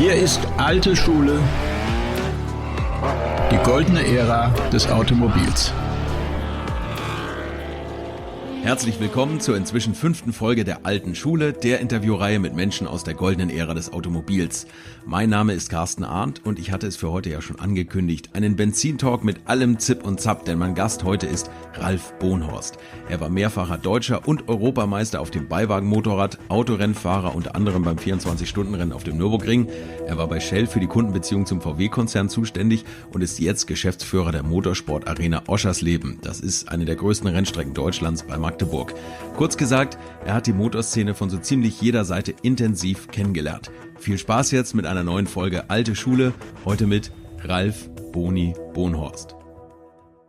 Hier ist alte Schule, die goldene Ära des Automobils. Herzlich willkommen zur inzwischen 5. Folge der Alten Schule, der Interviewreihe mit Menschen aus der goldenen Ära des Automobils. Mein Name ist Carsten Arndt und ich hatte es für heute ja schon angekündigt. Einen Benzintalk mit allem Zip und Zap, denn mein Gast heute ist Ralf Bohnhorst. Er war mehrfacher Deutscher und Europameister auf dem Beiwagenmotorrad, Autorennfahrer unter anderem beim 24-Stunden-Rennen auf dem Nürburgring. Er war bei Shell für die Kundenbeziehung zum VW-Konzern zuständig und ist jetzt Geschäftsführer der Motorsport-Arena Oschersleben. Das ist eine der größten Rennstrecken Deutschlands bei Magdeburg. Kurz gesagt, er hat die Motorszene von so ziemlich jeder Seite intensiv kennengelernt. Viel Spaß jetzt mit einer neuen Folge Alte Schule, heute mit Ralf Boni Bohnhorst.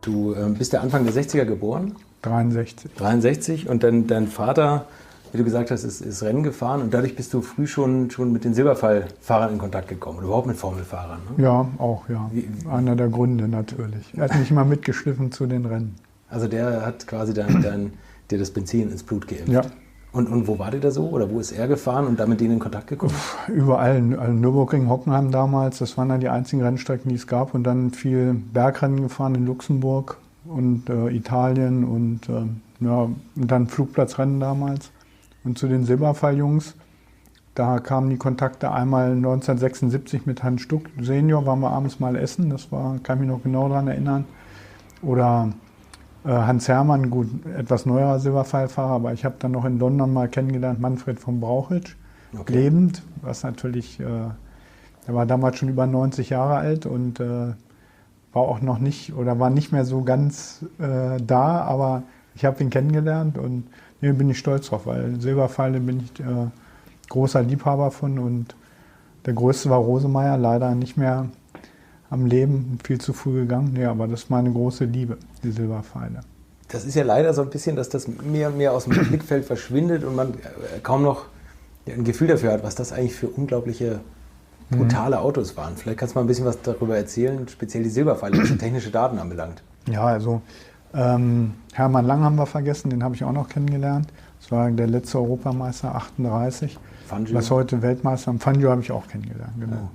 Du bist ja Anfang der 60er geboren? 63. Und dann dein Vater, wie du gesagt hast, ist Rennen gefahren und dadurch bist du früh schon mit den Silberpfeil-Fahrern in Kontakt gekommen oder überhaupt mit Formelfahrern, ne? Ja, auch, ja. Einer der Gründe natürlich. Er hat mich mal mitgeschliffen zu den Rennen. Also der hat quasi dir das Benzin ins Blut geimpft. Ja. Und wo war der da so? Oder wo ist er gefahren und da mit denen in Kontakt gekommen? Überall. Nürburgring, Hockenheim damals, das waren dann die einzigen Rennstrecken, die es gab. Und dann viel Bergrennen gefahren in Luxemburg und Italien und dann Flugplatzrennen damals. Und zu den Silberpfeil-Jungs, da kamen die Kontakte einmal 1976 mit Hans Stuck Senior, waren wir abends mal essen, kann ich mich noch genau daran erinnern. Oder Hans Hermann, gut, etwas neuerer Silberpfeilfahrer, aber ich habe dann noch in London mal kennengelernt, Manfred von Brauchitsch, lebend, was natürlich, er war damals schon über 90 Jahre alt und war auch noch nicht oder war nicht mehr so ganz da, aber ich habe ihn kennengelernt und bin ich stolz drauf, weil Silberpfeile bin ich großer Liebhaber von und der größte war Rosemeyer, leider nicht mehr am Leben, viel zu früh gegangen. Ja, aber das ist meine große Liebe, die Silberpfeile. Das ist ja leider so ein bisschen, dass das mehr und mehr aus dem Blickfeld verschwindet und man kaum noch ein Gefühl dafür hat, was das eigentlich für unglaubliche, brutale Autos waren. Vielleicht kannst du mal ein bisschen was darüber erzählen, speziell die Silberpfeile, was technische Daten anbelangt. Ja, also Hermann Lang haben wir vergessen, den habe ich auch noch kennengelernt. Das war der letzte Europameister, 38. Fangio. Was heute Weltmeister. Fangio habe ich auch kennengelernt, genau.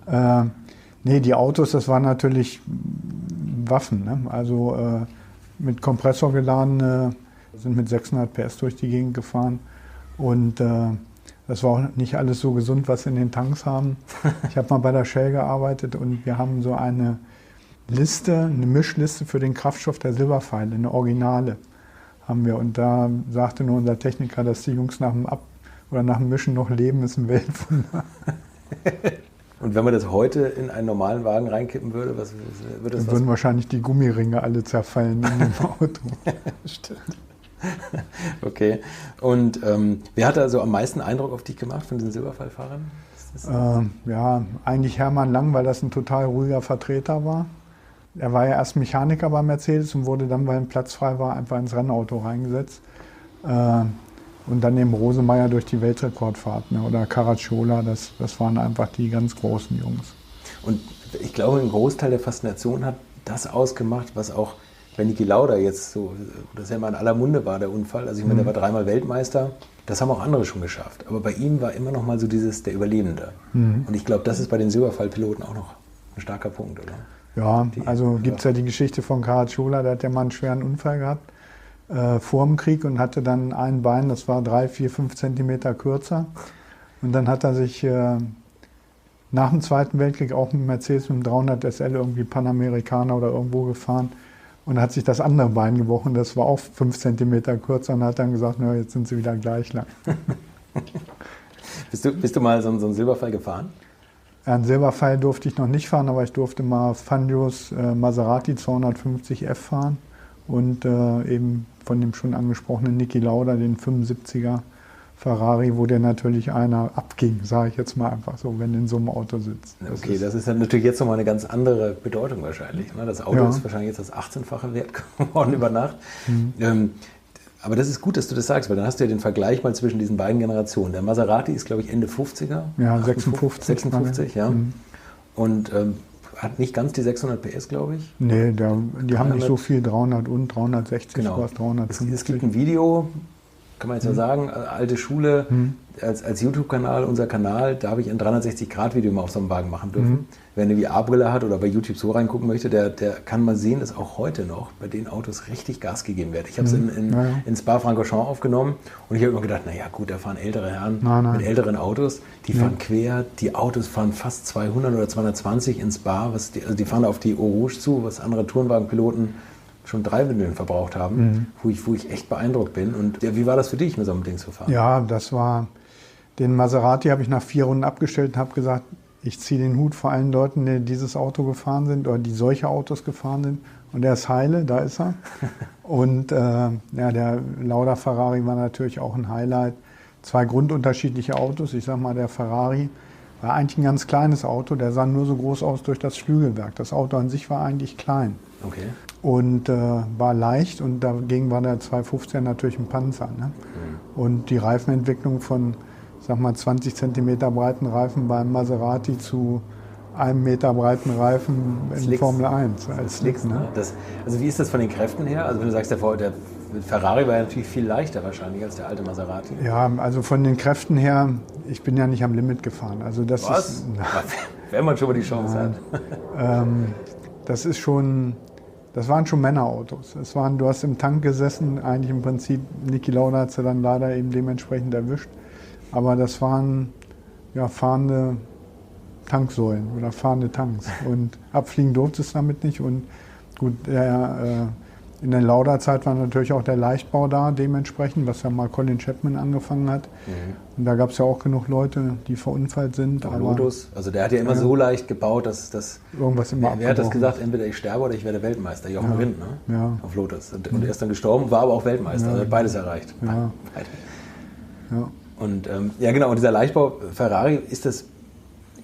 Ja, okay. Nee, die Autos, das waren natürlich Waffen, ne? Also mit Kompressor geladen, sind mit 600 PS durch die Gegend gefahren und das war auch nicht alles so gesund, was sie in den Tanks haben. Ich habe mal bei der Shell gearbeitet und wir haben so eine Mischliste für den Kraftstoff der Silberpfeile, eine Originale haben wir und da sagte nur unser Techniker, dass die Jungs nach dem Mischen noch leben, ist ein Weltwunder. Und wenn man das heute in einen normalen Wagen reinkippen würde, was würde das? Dann würden wahrscheinlich die Gummiringe alle zerfallen in dem Auto. Stimmt. Okay. Und wer hat da so am meisten Eindruck auf dich gemacht von den Silberpfeilfahrern? Ja, eigentlich Hermann Lang, weil das ein total ruhiger Vertreter war. Er war ja erst Mechaniker bei Mercedes und wurde dann, weil ein Platz frei war, einfach ins Rennauto reingesetzt. Und dann eben Rosemeyer durch die Weltrekordfahrt, ne? Oder Caracciola, das waren einfach die ganz großen Jungs. Und ich glaube, ein Großteil der Faszination hat das ausgemacht, was auch bei Niki Lauda jetzt so, das ja mal in aller Munde war, der Unfall. Also ich meine, der war 3-mal Weltmeister, das haben auch andere schon geschafft. Aber bei ihm war immer noch mal so der Überlebende. Und ich glaube, das ist bei den Silberpfeilpiloten auch noch ein starker Punkt, oder? Ja, also gibt es ja die Geschichte von Caracciola, der hat ja mal einen schweren Unfall gehabt. Vor dem Krieg und hatte dann ein Bein, das war 3, 4, 5 Zentimeter kürzer. Und dann hat er sich nach dem Zweiten Weltkrieg auch mit Mercedes mit dem 300 SL irgendwie Panamerikaner oder irgendwo gefahren und hat sich das andere Bein gebrochen, das war auch 5 Zentimeter kürzer und hat dann gesagt, na, jetzt sind sie wieder gleich lang. Bist du mal so einen Silberpfeil gefahren? Einen Silberpfeil durfte ich noch nicht fahren, aber ich durfte mal Fangios Maserati 250F fahren. Und eben von dem schon angesprochenen Niki Lauda, den 75er Ferrari, wo der natürlich einer abging, sage ich jetzt mal einfach so, wenn in so einem Auto sitzt. Okay, das ist dann natürlich jetzt nochmal eine ganz andere Bedeutung wahrscheinlich. Ne? Das Auto ist wahrscheinlich jetzt das 18-fache wert geworden über Nacht. Aber das ist gut, dass du das sagst, weil dann hast du ja den Vergleich mal zwischen diesen beiden Generationen. Der Maserati ist, glaube ich, Ende 50er. Ja, 56. Ja. Und hat nicht ganz die 600 PS, glaube ich. Nee, die haben nicht so viel, 300 und 360, genau. was 350. Es gibt ein Video, kann man jetzt ja sagen, alte Schule, als YouTube-Kanal, unser Kanal, da habe ich ein 360-Grad-Video mal auf so einem Wagen machen dürfen. Wer eine VR-Brille hat oder bei YouTube so reingucken möchte, der kann mal sehen, dass auch heute noch bei den Autos richtig Gas gegeben wird. Ich habe es in Spa-Francorchamps aufgenommen und ich habe immer gedacht, naja gut, da fahren ältere Herren mit älteren Autos, die fahren quer, die Autos fahren fast 200 oder 220 in Spa, also die fahren auf die Eau Rouge zu, was andere Tourenwagenpiloten schon 3 Windeln verbraucht haben, wo ich echt beeindruckt bin. Und wie war das für dich, mit so einem Ding zu fahren? Ja, das war, den Maserati habe ich nach 4 Runden abgestellt und habe gesagt, ich ziehe den Hut vor allen Leuten, die dieses Auto gefahren sind oder die solche Autos gefahren sind. Und er ist heile, da ist er. Und der Lauda Ferrari war natürlich auch ein Highlight. 2 grundunterschiedliche Autos. Ich sag mal, der Ferrari war eigentlich ein ganz kleines Auto. Der sah nur so groß aus durch das Flügelwerk. Das Auto an sich war eigentlich klein. Okay. Und war leicht und dagegen war der 250er natürlich ein Panzer. Ne? Und die Reifenentwicklung von, sag mal, 20 cm breiten Reifen beim Maserati zu 1 Meter breiten Reifen in Slicks. Formel 1 als Slicks. Ne? Also wie ist das von den Kräften her? Also wenn du sagst, der Ferrari war ja natürlich viel leichter wahrscheinlich als der alte Maserati. Ja, also von den Kräften her, ich bin ja nicht am Limit gefahren. Also das Was? ist, Wenn man schon mal die Chance hat. das ist schon, das waren schon Männerautos. Du hast im Tank gesessen, eigentlich im Prinzip, Niki Lauda hat sie dann leider eben dementsprechend erwischt. Aber das waren ja fahrende Tanksäulen oder fahrende Tanks. Und abfliegen durfte es damit nicht. Und gut, in der Lauda-Zeit war natürlich auch der Leichtbau da, dementsprechend, was ja mal Colin Chapman angefangen hat. Und da gab es ja auch genug Leute, die verunfallt sind. Auch Lotus, also der hat ja immer so leicht gebaut, dass irgendwas immer wer hat das gesagt, entweder ich sterbe oder ich werde Weltmeister. Jochen Rindt, ne? Ja. Auf Lotus. Und er ist dann gestorben, war aber auch Weltmeister. Also hat beides erreicht. Ja. Beide. Ja. Und genau, und dieser Leichtbau Ferrari, ist das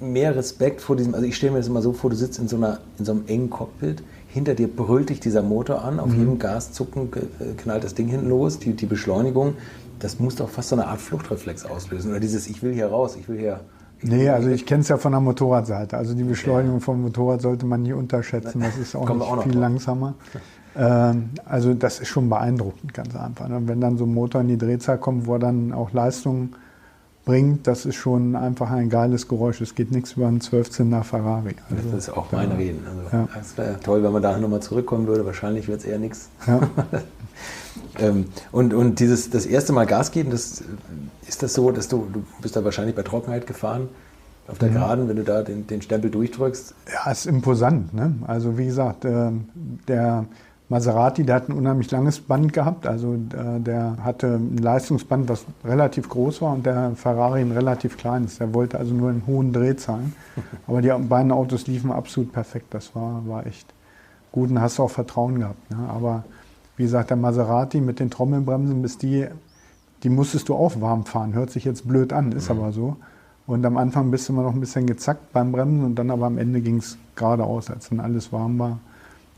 mehr Respekt vor diesem, also ich stelle mir das immer so vor, du sitzt in so einem engen Cockpit, hinter dir brüllt dich dieser Motor an, auf jedem Gaszucken knallt das Ding hinten los, die Beschleunigung, das muss doch fast so eine Art Fluchtreflex auslösen. Oder dieses, ich will hier raus, ich will hier... Nee, also ich kenne es ja von der Motorradseite. Also die Beschleunigung vom Motorrad sollte man nie unterschätzen, das ist auch nicht viel langsamer. Also das ist schon beeindruckend, ganz einfach. Und wenn dann so ein Motor in die Drehzahl kommt, wo er dann auch Leistung bringt, das ist schon einfach ein geiles Geräusch. Es geht nichts über einen 12-Zylinder Ferrari. Also, das ist auch mein Reden. Also, das wäre toll, wenn man da nochmal zurückkommen würde. Wahrscheinlich wird es eher nichts. Ja. Und das erste Mal Gas geben, ist das so, dass du bist da wahrscheinlich bei Trockenheit gefahren, auf der Geraden, wenn du da den Stempel durchdrückst? Ja, ist imposant. Ne? Also wie gesagt, der Maserati, der hat ein unheimlich langes Band gehabt, also der hatte ein Leistungsband, was relativ groß war und der Ferrari ein relativ kleines. Der wollte also nur in hohen Drehzahlen. Aber die beiden Autos liefen absolut perfekt, das war echt gut und hast auch Vertrauen gehabt. Ne? Aber wie gesagt, der Maserati mit den Trommelbremsen, die musstest du auch warm fahren. Hört sich jetzt blöd an, ist aber so. Und am Anfang bist du immer noch ein bisschen gezackt beim Bremsen und dann aber am Ende ging es geradeaus, als dann alles warm war.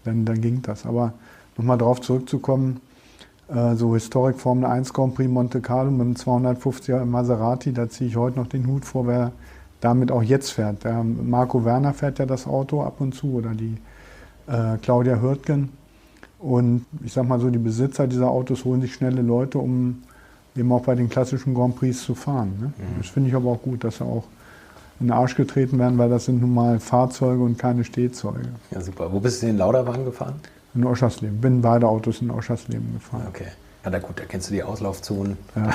Dann ging das. Aber nochmal drauf zurückzukommen, so Historik Formel 1 Grand Prix Monte Carlo mit einem 250er Maserati, da ziehe ich heute noch den Hut vor, wer damit auch jetzt fährt. Der Marco Werner fährt ja das Auto ab und zu oder die Claudia Hürtgen. Und ich sag mal so, die Besitzer dieser Autos holen sich schnelle Leute, um eben auch bei den klassischen Grand Prix zu fahren. Ne? Das finde ich aber auch gut, dass sie auch in den Arsch getreten werden, weil das sind nun mal Fahrzeuge und keine Stehzeuge. Ja, super. Wo bist du in den Lauda-Wagen gefahren? In Oschersleben. Bin beide Autos in Oschersleben gefahren. Okay. Ja, na gut, da kennst du die Auslaufzonen. Ja,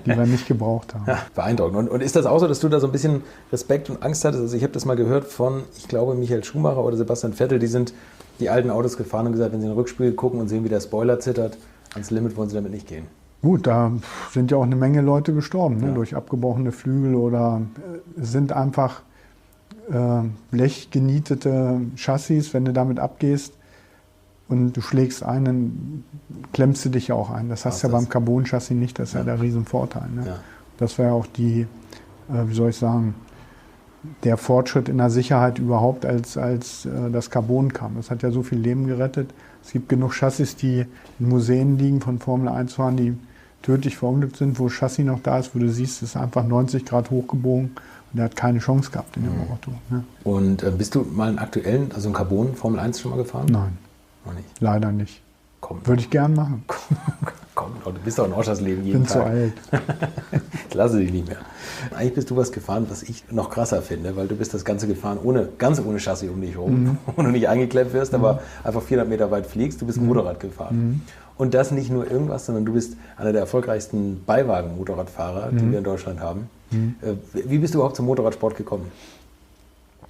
die wir nicht gebraucht haben. Ja, beeindruckend. Und ist das auch so, dass du da so ein bisschen Respekt und Angst hattest? Also ich habe das mal gehört von, ich glaube, Michael Schumacher oder Sebastian Vettel, die sind die alten Autos gefahren und gesagt, wenn sie in den Rückspiegel gucken und sehen, wie der Spoiler zittert, ans Limit wollen sie damit nicht gehen. Gut, da sind ja auch eine Menge Leute gestorben, ne? Durch abgebrochene Flügel oder sind einfach blechgenietete Chassis, wenn du damit abgehst und du schlägst ein, dann klemmst du dich ja auch ein. Das hast du ja beim Carbon-Chassis nicht, das ist ja der Riesenvorteil. Ne? Ja. Das wäre auch die, wie soll ich sagen, der Fortschritt in der Sicherheit überhaupt, als das Carbon kam. Das hat ja so viel Leben gerettet. Es gibt genug Chassis, die in Museen liegen von Formel 1 fahren, die tödlich verunglückt sind, wo Chassis noch da ist, wo du siehst, es ist einfach 90 Grad hochgebogen und der hat keine Chance gehabt in dem Auto. Ne? Und bist du mal einen aktuellen, also einen Carbon Formel 1 schon mal gefahren? Nein, noch nicht. Leider nicht. Kommt. Würde ich gern machen. Kommt Du bist doch in Oschersleben jeden Bin zu Tag. alt. Ich lasse dich nicht mehr. Eigentlich bist du was gefahren, was ich noch krasser finde, weil du bist das Ganze gefahren ganz ohne Chassis um dich herum, wo du nicht eingeklemmt wirst, aber einfach 400 Meter weit fliegst. Du bist Motorrad gefahren. Und das nicht nur irgendwas, sondern du bist einer der erfolgreichsten Beiwagen-Motorradfahrer, die wir in Deutschland haben. Wie bist du überhaupt zum Motorradsport gekommen?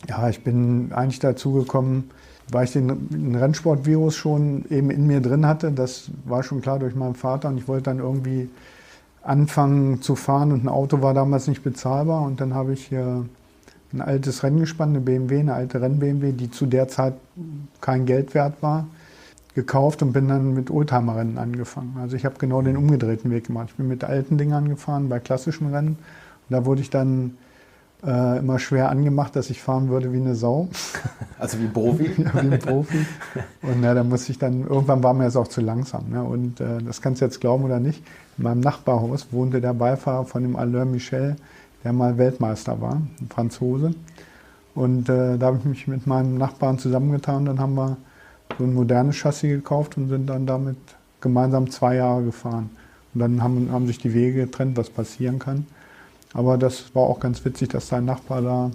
Ja, ich bin eigentlich dazu gekommen, weil ich den Rennsportvirus schon eben in mir drin hatte. Das war schon klar durch meinen Vater und ich wollte dann irgendwie anfangen zu fahren und ein Auto war damals nicht bezahlbar und dann habe ich ein altes Renngespann, eine alte Renn-BMW, die zu der Zeit kein Geld wert war, gekauft und bin dann mit Oldtimer-Rennen angefangen. Also ich habe genau den umgedrehten Weg gemacht. Ich bin mit alten Dingern gefahren, bei klassischen Rennen. Und da wurde ich dann immer schwer angemacht, dass ich fahren würde wie eine Sau. Also wie ein Profi? Ja, wie ein Profi. Und da musste ich dann, irgendwann war mir das auch zu langsam. Ne? Und das kannst du jetzt glauben oder nicht, in meinem Nachbarhaus wohnte der Beifahrer von dem Alain Michel, der mal Weltmeister war, ein Franzose. Und da habe ich mich mit meinem Nachbarn zusammengetan. Dann haben wir so ein modernes Chassis gekauft und sind dann damit gemeinsam 2 Jahre gefahren. Und dann haben sich die Wege getrennt, was passieren kann. Aber das war auch ganz witzig, dass sein Nachbar da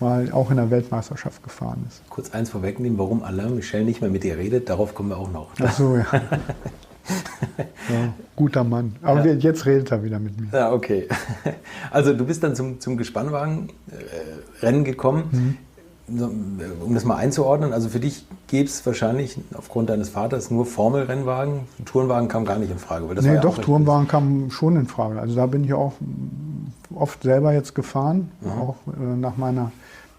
mal auch in der Weltmeisterschaft gefahren ist. Kurz eins vorwegnehmen, warum Alain Michel nicht mehr mit dir redet, darauf kommen wir auch noch. Ach so, ja. Ja, guter Mann. Aber jetzt redet er wieder mit mir. Ja, okay. Also du bist dann zum Gespannwagenrennen gekommen. Um das mal einzuordnen, also für dich gäbe es wahrscheinlich aufgrund deines Vaters nur Formelrennwagen. Tourenwagen kam gar nicht in Frage. Weil das war ja doch, Tourenwagen kam schon in Frage. Also da bin ich auch oft selber jetzt gefahren, auch nach meiner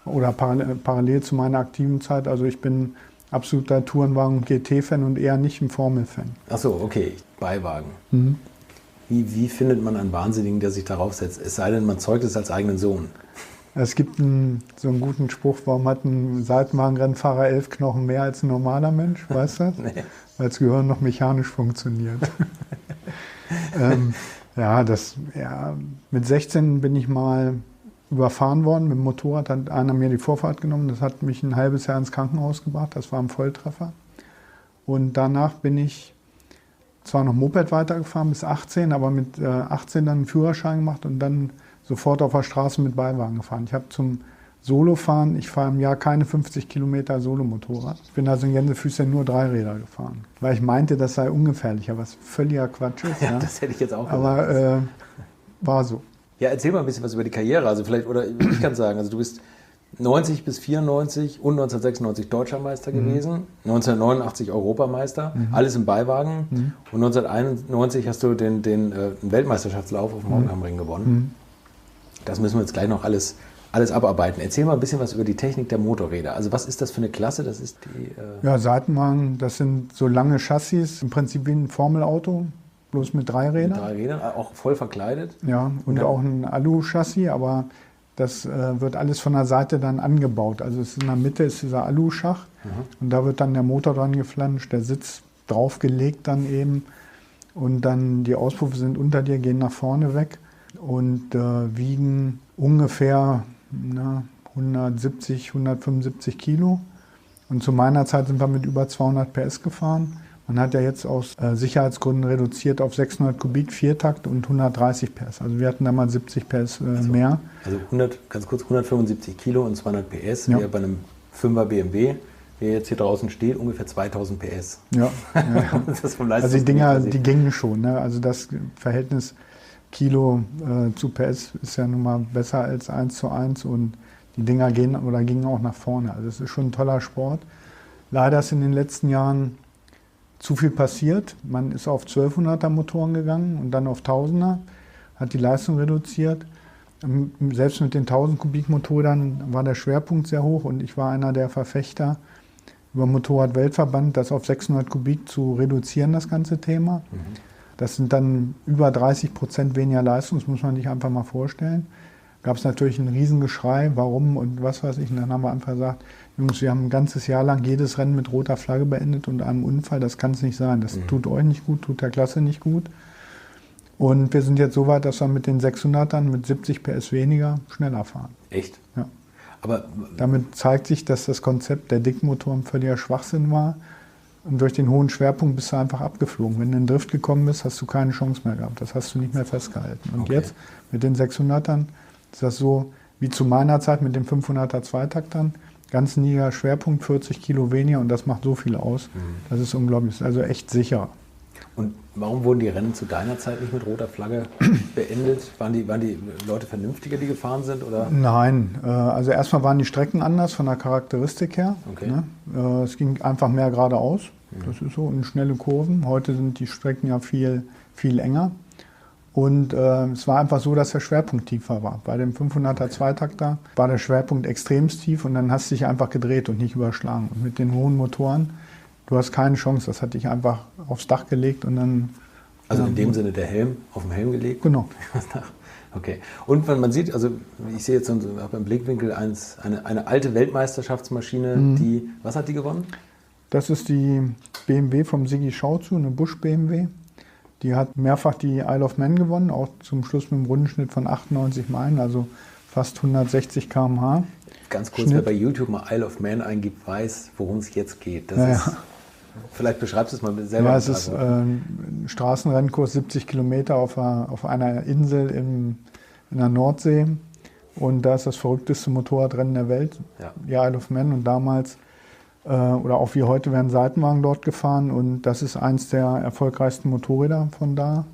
oder parallel zu meiner aktiven Zeit. Also ich bin absoluter Tourenwagen- und GT-Fan und eher nicht ein Formel-Fan. Ach so, okay, Beiwagen. Wie findet man einen Wahnsinnigen, der sich darauf setzt? Es sei denn, man zeugt es als eigenen Sohn. Es gibt so einen guten Spruch, warum hat ein Seitenwagenrennfahrer 11 Knochen mehr als ein normaler Mensch? Weißt du das? Nee. Weil das Gehirn noch mechanisch funktioniert. Mit 16 bin ich mal überfahren worden. Mit dem Motorrad hat einer mir die Vorfahrt genommen. Das hat mich ein halbes Jahr ins Krankenhaus gebracht. Das war ein Volltreffer. Und danach bin ich zwar noch Moped weitergefahren bis 18, aber mit 18 dann einen Führerschein gemacht und dann sofort auf der Straße mit Beiwagen gefahren. Ich habe zum Solofahren, ich fahre im Jahr keine 50 Kilometer Solomotorrad. Ich bin also in Gänsefüßchen nur 3 Räder gefahren. Weil ich meinte, das sei ungefährlicher, was völliger Quatsch ist. Ja, das hätte ich jetzt auch gesagt. Aber war so. Ja, erzähl mal ein bisschen was über die Karriere. Also vielleicht, oder ich kann sagen, also du bist 90 bis 94 und 1996 Deutscher Meister gewesen, 1989 Europameister, alles im Beiwagen. Und 1991 hast du den Weltmeisterschaftslauf auf dem Hockenheimring gewonnen. Das müssen wir jetzt gleich noch alles abarbeiten. Erzähl mal ein bisschen was über die Technik der Motorräder. Also was ist das für eine Klasse? Das ist die Ja, Seitenwagen, das sind so lange Chassis, im Prinzip wie ein Formelauto, bloß mit 3 Rädern. Mit 3 Rädern, auch voll verkleidet. Ja, und auch ein Alu-Chassis, aber das wird alles von der Seite dann angebaut. Also in der Mitte ist dieser Aluschacht und da wird dann der Motor dran geflanscht, der Sitz draufgelegt dann eben und dann die Auspuffe sind unter dir, gehen nach vorne weg und wiegen ungefähr 170, 175 Kilo. Und zu meiner Zeit sind wir mit über 200 PS gefahren. Man hat ja jetzt aus Sicherheitsgründen reduziert auf 600 Kubik, Viertakt und 130 PS. Also wir hatten da mal 70 PS mehr. Also 175 Kilo und 200 PS wäre bei einem 5er BMW, der jetzt hier draußen steht, ungefähr 2000 PS. Ja. Das vom also die Dinger, die gingen schon. Ne? Also das Verhältnis Kilo zu PS ist ja nun mal besser als 1:1 und die Dinger gingen auch nach vorne. Also es ist schon ein toller Sport. Leider ist in den letzten Jahren zu viel passiert. Man ist auf 1200er Motoren gegangen und dann auf 1000er, hat die Leistung reduziert. Selbst mit den 1000 Kubik Motoren war der Schwerpunkt sehr hoch und ich war einer der Verfechter über Motorrad-Weltverband, das auf 600 Kubik zu reduzieren, das ganze Thema. Das sind dann über 30% weniger Leistung, das muss man sich einfach mal vorstellen. Gab es natürlich ein Riesengeschrei, warum und was weiß ich. Und dann haben wir einfach gesagt, Jungs, wir haben ein ganzes Jahr lang jedes Rennen mit roter Flagge beendet und einem Unfall, das kann es nicht sein. Das tut euch nicht gut, tut der Klasse nicht gut. Und wir sind jetzt so weit, dass wir mit den 600ern mit 70 PS weniger schneller fahren. Echt? Ja. Aber damit zeigt sich, dass das Konzept der Dickmotoren völliger Schwachsinn war Und durch den hohen Schwerpunkt bist du einfach abgeflogen. Wenn du in den Drift gekommen bist, hast du keine Chance mehr gehabt. Das hast du nicht mehr festgehalten. Und jetzt mit den 600ern ist das so wie zu meiner Zeit mit den 500er Zweitaktern. Ganz niedriger Schwerpunkt, 40 Kilo weniger und das macht so viel aus. Das ist unglaublich. Also echt sicher. Und warum wurden die Rennen zu deiner Zeit nicht mit roter Flagge beendet? Waren die Leute vernünftiger, die gefahren sind? Oder? Nein, also erstmal waren die Strecken anders von der Charakteristik her. Okay. Ne? Es ging einfach mehr geradeaus, das ist so, und schnelle Kurven. Heute sind die Strecken ja viel, viel enger. Und es war einfach so, dass der Schwerpunkt tiefer war. Bei dem 500er Zweitakter war der Schwerpunkt extremst tief und dann hast du dich einfach gedreht und nicht überschlagen. Und mit den hohen Motoren, du hast keine Chance. Das hat dich einfach aufs Dach gelegt und dann... Also in dem Sinne der Helm, auf den Helm gelegt? Genau. Okay. Und wenn man sieht, also ich sehe jetzt so im Blickwinkel eine alte Weltmeisterschaftsmaschine, die, was hat die gewonnen? Das ist die BMW vom Sigi Schauzu, eine Busch BMW. Die hat mehrfach die Isle of Man gewonnen, auch zum Schluss mit einem Rundenschnitt von 98 Meilen, also fast 160 km/h. Ganz kurz, wer bei YouTube mal Isle of Man eingibt, weiß, worum es jetzt geht. Das ist, vielleicht beschreibst du es mal selber. Ja, es ist ein Straßenrennkurs, 70 Kilometer auf einer Insel in der Nordsee. Und da ist das verrückteste Motorradrennen der Welt, die Isle of Man. Und damals, oder auch wie heute, werden Seitenwagen dort gefahren. Und das ist eins der erfolgreichsten Motorräder von da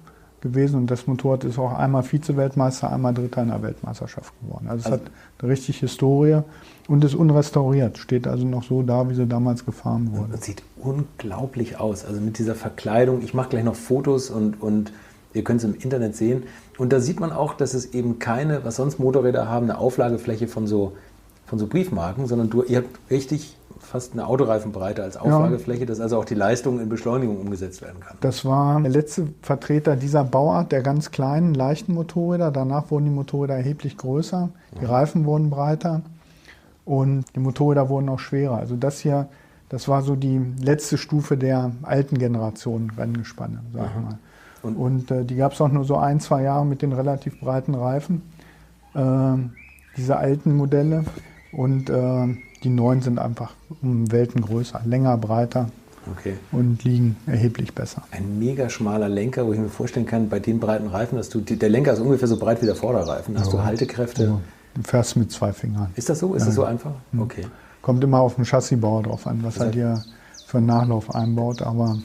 gewesen. Und das Motorrad ist auch einmal Vize-Weltmeister, einmal Dritter in der Weltmeisterschaft geworden. Also es hat eine richtig Historie und ist unrestauriert. Steht also noch so da, wie sie damals gefahren wurde. Das sieht unglaublich aus. Also mit dieser Verkleidung. Ich mache gleich noch Fotos und ihr könnt es im Internet sehen. Und da sieht man auch, dass es eben keine, was sonst Motorräder haben, eine Auflagefläche von so Briefmarken, sondern ihr habt richtig fast eine Autoreifenbreite als Auflagefläche, dass also auch die Leistung in Beschleunigung umgesetzt werden kann. Das war der letzte Vertreter dieser Bauart, der ganz kleinen, leichten Motorräder. Danach wurden die Motorräder erheblich größer, die Reifen wurden breiter und die Motorräder wurden auch schwerer. Also das hier, das war so die letzte Stufe der alten Generation Renngespanne, sag ich mal. Und die gab es auch nur so 1-2 Jahre mit den relativ breiten Reifen, diese alten Modelle. Und die neuen sind einfach um Welten größer, länger, breiter und liegen erheblich besser. Ein mega schmaler Lenker, wo ich mir vorstellen kann, bei den breiten Reifen, der Lenker ist ungefähr so breit wie der Vorderreifen. Hast du Haltekräfte? Ja. Du fährst mit 2 Fingern. Ist das so? Ist das so einfach? Okay. Kommt immer auf den Chassisbauer drauf an, was er dir für einen Nachlauf einbaut, aber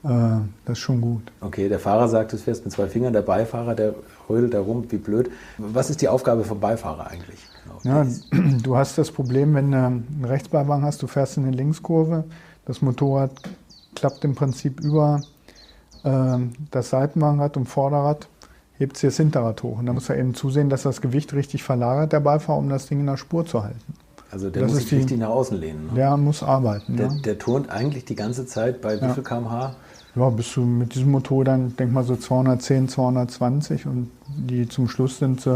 das ist schon gut. Okay, der Fahrer sagt, du fährst mit 2 Fingern, der Beifahrer, der rödelt da rum, wie blöd. Was ist die Aufgabe vom Beifahrer eigentlich? Ja, du hast das Problem, wenn du einen Rechtsbeifahrer hast, du fährst in eine Linkskurve, das Motorrad klappt im Prinzip über das Seitenwagenrad und Vorderrad, hebt sich das Hinterrad hoch. Und da muss er eben zusehen, dass das Gewicht richtig verlagert, der Beifahrer, um das Ding in der Spur zu halten. Also der muss sich richtig nach außen lehnen. Ne? Der muss arbeiten. Der turnt eigentlich die ganze Zeit bei wie viel km/h? Ja, bist du mit diesem Motor dann, denk mal so 210, 220 und die zum Schluss sind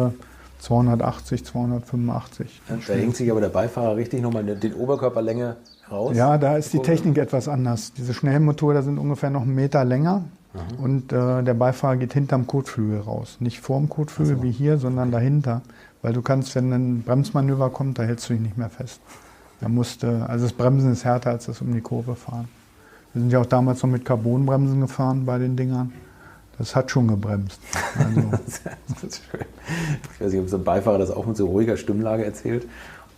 280, 285. Da hängt sich aber der Beifahrer richtig nochmal den Oberkörperlänge raus. Ja, da ist die Technik etwas anders. Diese Schnellmotoren sind ungefähr noch 1 Meter länger und der Beifahrer geht hinterm Kotflügel raus. Nicht vorm Kotflügel wie hier, sondern dahinter. Weil du kannst, wenn ein Bremsmanöver kommt, da hältst du dich nicht mehr fest. Da also das Bremsen ist härter als das um die Kurve fahren. Wir sind ja auch damals noch mit Carbonbremsen gefahren bei den Dingern. Das hat schon gebremst. Also. Das ist schön. Ich weiß nicht, ob so ein Beifahrer das auch mit so ruhiger Stimmlage erzählt.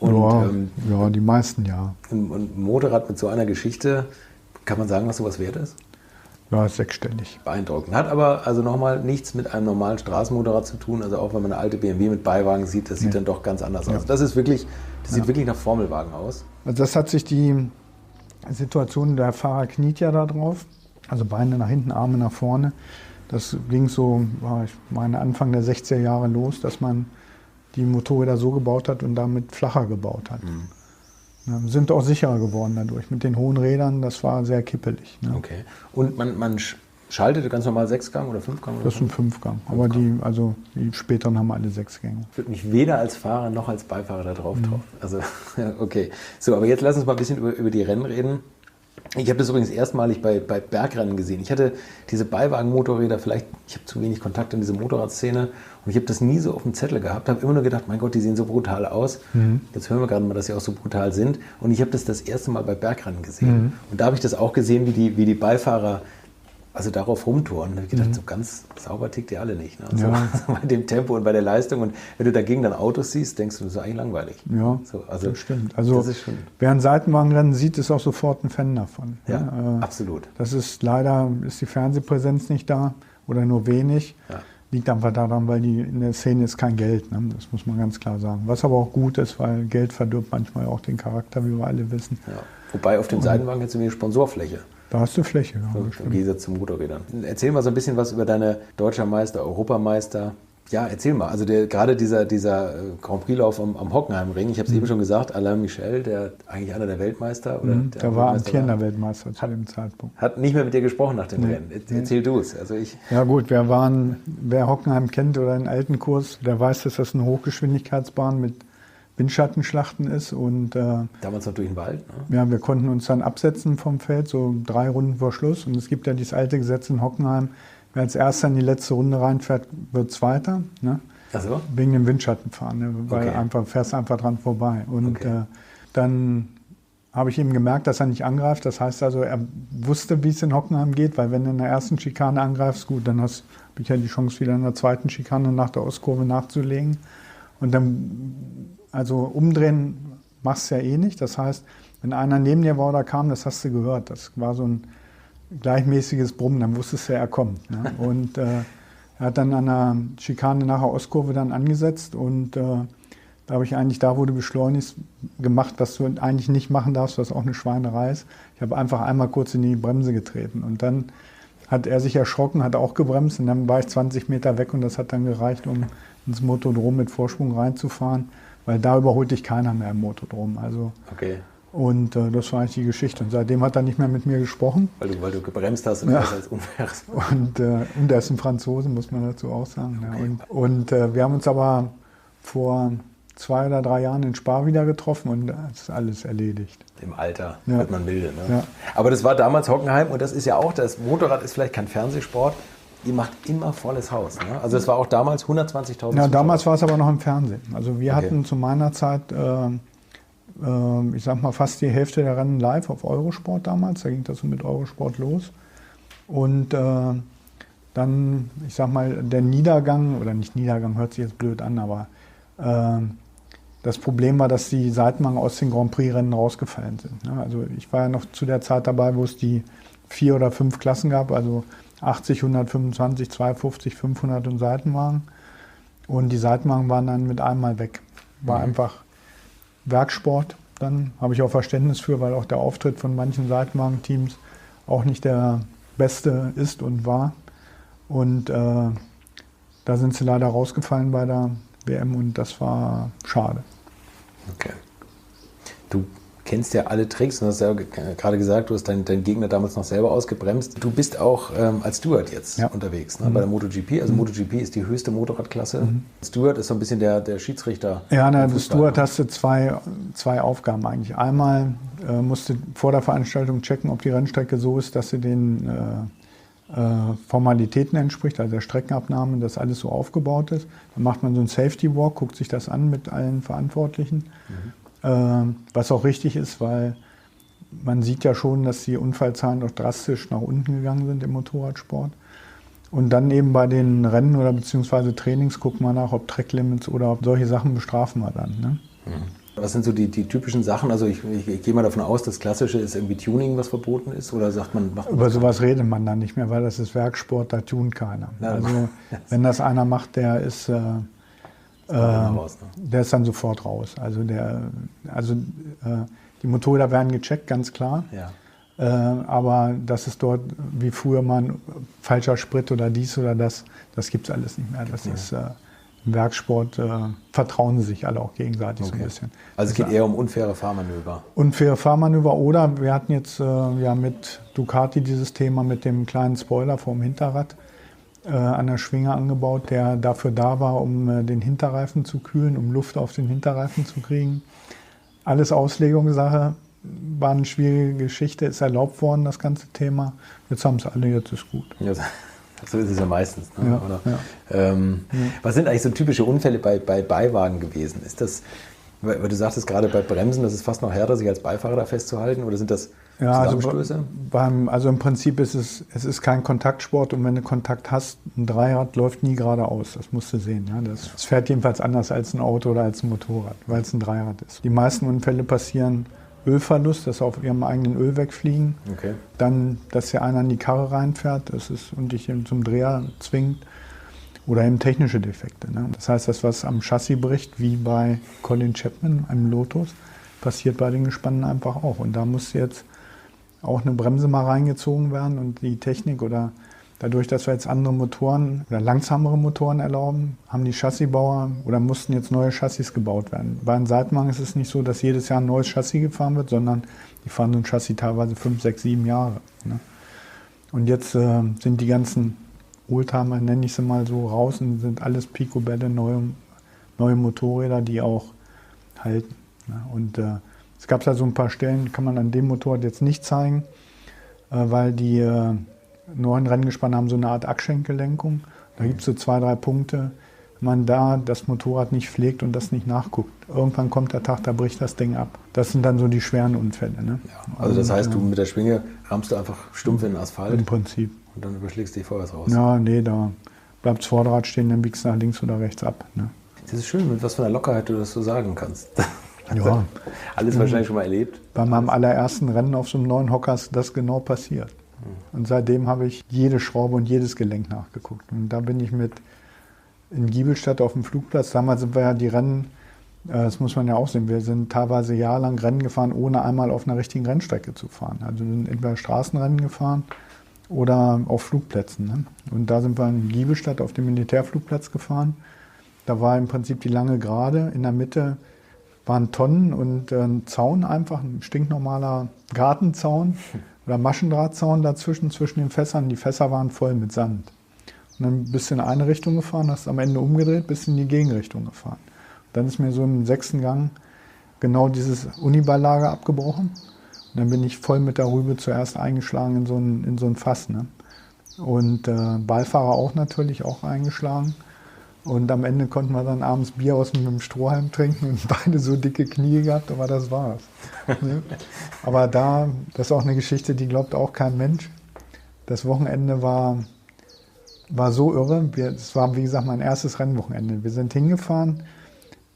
Und, ja, die meisten ja. Und ein Motorrad mit so einer Geschichte, kann man sagen, was sowas wert ist? Ja, ist 6-stellig. Beeindruckend. Hat aber also nochmal nichts mit einem normalen Straßenmotorrad zu tun. Also auch wenn man eine alte BMW mit Beiwagen sieht, das sieht dann doch ganz anders aus. Das sieht wirklich nach Formelwagen aus. Also das hat sich die Situation, der Fahrer kniet ja da drauf. Also Beine nach hinten, Arme nach vorne. Das ging so, ich meine, Anfang der 60er Jahre los, dass man die Motorräder so gebaut hat und damit flacher gebaut hat. Sind auch sicherer geworden dadurch. Mit den hohen Rädern, das war sehr kippelig. Ne? Okay. Und man schaltete ganz normal 6-Gang oder 5-Gang? Das sind 5-Gang. Aber die späteren haben alle 6 Gänge. Ich würde mich weder als Fahrer noch als Beifahrer da drauf trauen. Also, okay. So, aber jetzt lass uns mal ein bisschen über die Rennen reden. Ich habe das übrigens erstmalig bei Bergrennen gesehen. Ich hatte diese Beiwagen-Motorräder, ich habe zu wenig Kontakt in diese Motorradszene und ich habe das nie so auf dem Zettel gehabt. Habe immer nur gedacht, mein Gott, die sehen so brutal aus. Jetzt hören wir gerade mal, dass sie auch so brutal sind. Und ich habe das erste Mal bei Bergrennen gesehen. Und da habe ich das auch gesehen, wie die Beifahrer also darauf rumtouren. Da habe ich gedacht, so ganz sauber tickt ihr alle nicht. Ne? Also bei dem Tempo und bei der Leistung. Und wenn du dagegen dann Autos siehst, denkst du, das ist eigentlich langweilig. Ja, so, also, das stimmt. Also das ist schon, wer ein Seitenwagenrennen sieht, ist auch sofort ein Fan davon. Ja, absolut. Das ist leider, ist die Fernsehpräsenz nicht da oder nur wenig. Ja. Liegt einfach daran, weil in der Szene ist kein Geld. Ne? Das muss man ganz klar sagen. Was aber auch gut ist, weil Geld verdirbt manchmal auch den Charakter, wie wir alle wissen. Ja. Wobei auf dem Seitenwagen jetzt eine Sponsorfläche. Da hast du Fläche. Ja, im Gegensatz zu Motorrädern. Erzähl mal so ein bisschen was über deine Deutscher Meister, Europameister. Ja, erzähl mal. Also gerade dieser Grand Prix-Lauf am Hockenheimring, ich habe es eben schon gesagt, Alain Michel, der eigentlich einer der Weltmeister. Oder der war amtierender Weltmeister zu dem Zeitpunkt. Hat nicht mehr mit dir gesprochen nach dem Rennen. Erzähl du es. Also ja gut, wer Hockenheim kennt oder den alten Kurs, der weiß, dass das eine Hochgeschwindigkeitsbahn mit Windschattenschlachten ist. Und, damals noch durch den Wald? Ne? Ja, wir konnten uns dann absetzen vom Feld, so 3 Runden vor Schluss. Und es gibt ja dieses alte Gesetz in Hockenheim, wer als Erster in die letzte Runde reinfährt, wird Zweiter. Ne? Ach so? Wegen dem Windschattenfahren, ne? Weil fährst einfach dran vorbei. Und dann habe ich eben gemerkt, dass er nicht angreift. Das heißt also, er wusste, wie es in Hockenheim geht, weil wenn du in der ersten Schikane angreifst, gut, dann habe ich ja die Chance, wieder in der zweiten Schikane nach der Ostkurve nachzulegen. Und dann, also umdrehen machst du ja eh nicht. Das heißt, wenn einer neben dir war oder kam, das hast du gehört. Das war so ein gleichmäßiges Brummen, dann wusstest du, er kommt. Ne? Und er hat dann an der Schikane nach der Ostkurve dann angesetzt und da habe ich eigentlich da, wo du beschleunigst, gemacht, was du eigentlich nicht machen darfst, was auch eine Schweinerei ist. Ich habe einfach einmal kurz in die Bremse getreten und dann hat er sich erschrocken, hat auch gebremst und dann war ich 20 Meter weg und das hat dann gereicht, um ins Motodrom mit Vorsprung reinzufahren, weil da überholt dich keiner mehr im Motodrom. Also, und das war eigentlich die Geschichte. Und seitdem hat er nicht mehr mit mir gesprochen. Weil du gebremst hast und das als unfaires. Und er ist ein Franzose, muss man dazu auch sagen. Okay. Ja. Und wir haben uns aber vor 2 oder 3 Jahren in Spa wieder getroffen und das ist alles erledigt. Im Alter wird man milde. Ne? Ja. Aber das war damals Hockenheim und das ist ja auch, das Motorrad ist vielleicht kein Fernsehsport. Ihr macht immer volles Haus. Ne? Also es war auch damals 120.000 Zuschauer. Ja, damals war es aber noch im Fernsehen. Also wir hatten zu meiner Zeit, ich sag mal, fast die Hälfte der Rennen live auf Eurosport damals. Da ging das so mit Eurosport los. Und dann, ich sag mal, der Niedergang, oder nicht Niedergang, hört sich jetzt blöd an, aber das Problem war, dass die Seitenwagen aus den Grand Prix-Rennen rausgefallen sind. Ne? Also ich war ja noch zu der Zeit dabei, wo es die 4 oder 5 Klassen gab, also 80, 125, 250, 500 und Seitenwagen. Und die Seitenwagen waren dann mit einmal weg. War einfach Werksport. Dann habe ich auch Verständnis für, weil auch der Auftritt von manchen Seitenwagenteams auch nicht der beste ist und war. Und da sind sie leider rausgefallen bei der WM und das war schade. Okay. Du kennst ja alle Tricks und hast ja gerade gesagt, du hast deinen Gegner damals noch selber ausgebremst. Du bist auch als Steward jetzt unterwegs, ne? Bei der MotoGP. Also MotoGP ist die höchste Motorradklasse. Steward ist so ein bisschen der Schiedsrichter. Ja, als Steward hast du zwei Aufgaben eigentlich. Einmal musst du vor der Veranstaltung checken, ob die Rennstrecke so ist, dass sie den Formalitäten entspricht, also der Streckenabnahme, dass alles so aufgebaut ist. Dann macht man so einen Safety Walk, guckt sich das an mit allen Verantwortlichen. Was auch richtig ist, weil man sieht ja schon, dass die Unfallzahlen doch drastisch nach unten gegangen sind im Motorradsport. Und dann eben bei den Rennen oder beziehungsweise Trainings gucken wir nach, ob Tracklimits oder ob solche Sachen bestrafen wir dann. Ne? Was sind so die typischen Sachen? Also ich gehe mal davon aus, das Klassische ist irgendwie Tuning, was verboten ist? Oder sagt man, macht man über sowas redet man dann nicht mehr, weil das ist Werksport, da tunt keiner. Also wenn das einer macht, der ist... der ist dann sofort raus. Also die Motorräder werden gecheckt, ganz klar. Ja. Aber das ist dort wie früher mal ein falscher Sprit oder dies oder das gibt es alles nicht mehr. Das ist im Werksport, vertrauen sie sich alle auch gegenseitig so ein bisschen. Also es geht eher um unfaire Fahrmanöver. Unfaire Fahrmanöver oder wir hatten jetzt mit Ducati dieses Thema mit dem kleinen Spoiler vorm Hinterrad. An der Schwinge angebaut, der dafür da war, um den Hinterreifen zu kühlen, um Luft auf den Hinterreifen zu kriegen. Alles Auslegungssache. war eine schwierige Geschichte, ist erlaubt worden, das ganze Thema. Jetzt haben es alle, jetzt ist gut. Ja, so ist es ja meistens. Ne? Ja, Oder, ja. Was sind eigentlich so typische Unfälle bei Beiwagen gewesen? Ist das, weil du sagtest gerade bei Bremsen, das ist fast noch härter, sich als Beifahrer da festzuhalten, oder sind das Zusammenstöße? Also im Prinzip ist es ist kein Kontaktsport, und wenn du Kontakt hast, ein Dreirad läuft nie geradeaus, das musst du sehen. Ja? Das fährt jedenfalls anders als ein Auto oder als ein Motorrad, weil es ein Dreirad ist. Die meisten Unfälle passieren Ölverlust, dass sie auf ihrem eigenen Öl wegfliegen. Okay. Dann, dass hier einer in die Karre reinfährt und dich zum Dreher zwingt. Oder eben technische Defekte. Ne? Das heißt, das, was am Chassis bricht, wie bei Colin Chapman, einem Lotus, passiert bei den Gespannen einfach auch. Und da muss jetzt auch eine Bremse mal reingezogen werden, und die Technik, oder dadurch, dass wir jetzt andere Motoren oder langsamere Motoren erlauben, haben die Chassisbauer oder mussten jetzt neue Chassis gebaut werden. Bei einem Seitenwagen ist es nicht so, dass jedes Jahr ein neues Chassis gefahren wird, sondern die fahren so ein Chassis teilweise 5, 6, 7 Jahre. Ne? Und jetzt sind die ganzen Oldtimer, nenne ich sie mal so, raus, und sind alles Picobälle, neue Motorräder, die auch halten. Ne? Und es gab da so ein paar Stellen, kann man an dem Motorrad jetzt nicht zeigen, weil die neuen Renngespanne haben so eine Art Achsschenklenkung. Da gibt es so 2, 3 Punkte. Wenn man da das Motorrad nicht pflegt und das nicht nachguckt, irgendwann kommt der Tag, da bricht das Ding ab. Das sind dann so die schweren Unfälle. Ne? Ja, also das heißt, du mit der Schwinge rammst du einfach stumpf in den Asphalt. Im Prinzip. Und dann überschlägst du dich vorwärts raus. Ja, nee, da bleibt das Vorderrad stehen, dann biegst du nach links oder rechts ab. Ne? Das ist schön, mit was für einer Lockerheit du das so sagen kannst. Ja. Alles wahrscheinlich schon mal erlebt. Bei meinem allerersten Rennen auf so einem neuen Hocker ist das genau passiert. Und seitdem habe ich jede Schraube und jedes Gelenk nachgeguckt. Und da bin ich in Giebelstadt auf dem Flugplatz. Damals sind wir ja die Rennen, das muss man ja auch sehen, wir sind teilweise jahrelang Rennen gefahren, ohne einmal auf einer richtigen Rennstrecke zu fahren. Also wir sind entweder Straßenrennen gefahren oder auf Flugplätzen. Ne? Und da sind wir in Giebelstadt auf dem Militärflugplatz gefahren. Da war im Prinzip die lange Gerade. In der Mitte waren Tonnen und ein Zaun einfach, ein stinknormaler Gartenzaun oder Maschendrahtzaun dazwischen, zwischen den Fässern. Die Fässer waren voll mit Sand. Und dann bist du in eine Richtung gefahren, hast am Ende umgedreht, bist in die Gegenrichtung gefahren. Und dann ist mir so im 6. Gang genau dieses Uniballlager abgebrochen. Und dann bin ich voll mit der Rübe zuerst eingeschlagen in so ein Fass. Ne? Und Beifahrer auch natürlich, auch eingeschlagen. Und am Ende konnten wir dann abends Bier aus mit dem Strohhalm trinken und beide so dicke Knie gehabt, aber das war's. Ne? Aber das ist auch eine Geschichte, die glaubt auch kein Mensch. Das Wochenende war so irre. Es war, wie gesagt, mein erstes Rennwochenende. Wir sind hingefahren,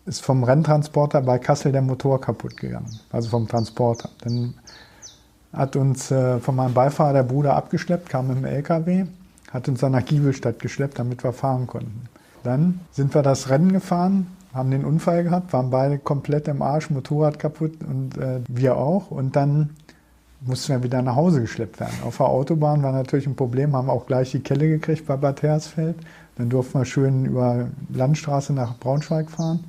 ist vom Renntransporter bei Kassel der Motor kaputt gegangen, also vom Transporter. Dann hat uns von meinem Beifahrer der Bruder abgeschleppt, kam mit dem LKW, hat uns dann nach Giebelstadt geschleppt, damit wir fahren konnten. Dann sind wir das Rennen gefahren, haben den Unfall gehabt, waren beide komplett im Arsch, Motorrad kaputt und wir auch. Und dann mussten wir wieder nach Hause geschleppt werden. Auf der Autobahn war natürlich ein Problem, haben auch gleich die Kelle gekriegt bei Bad Hersfeld. Dann durften wir schön über Landstraße nach Braunschweig fahren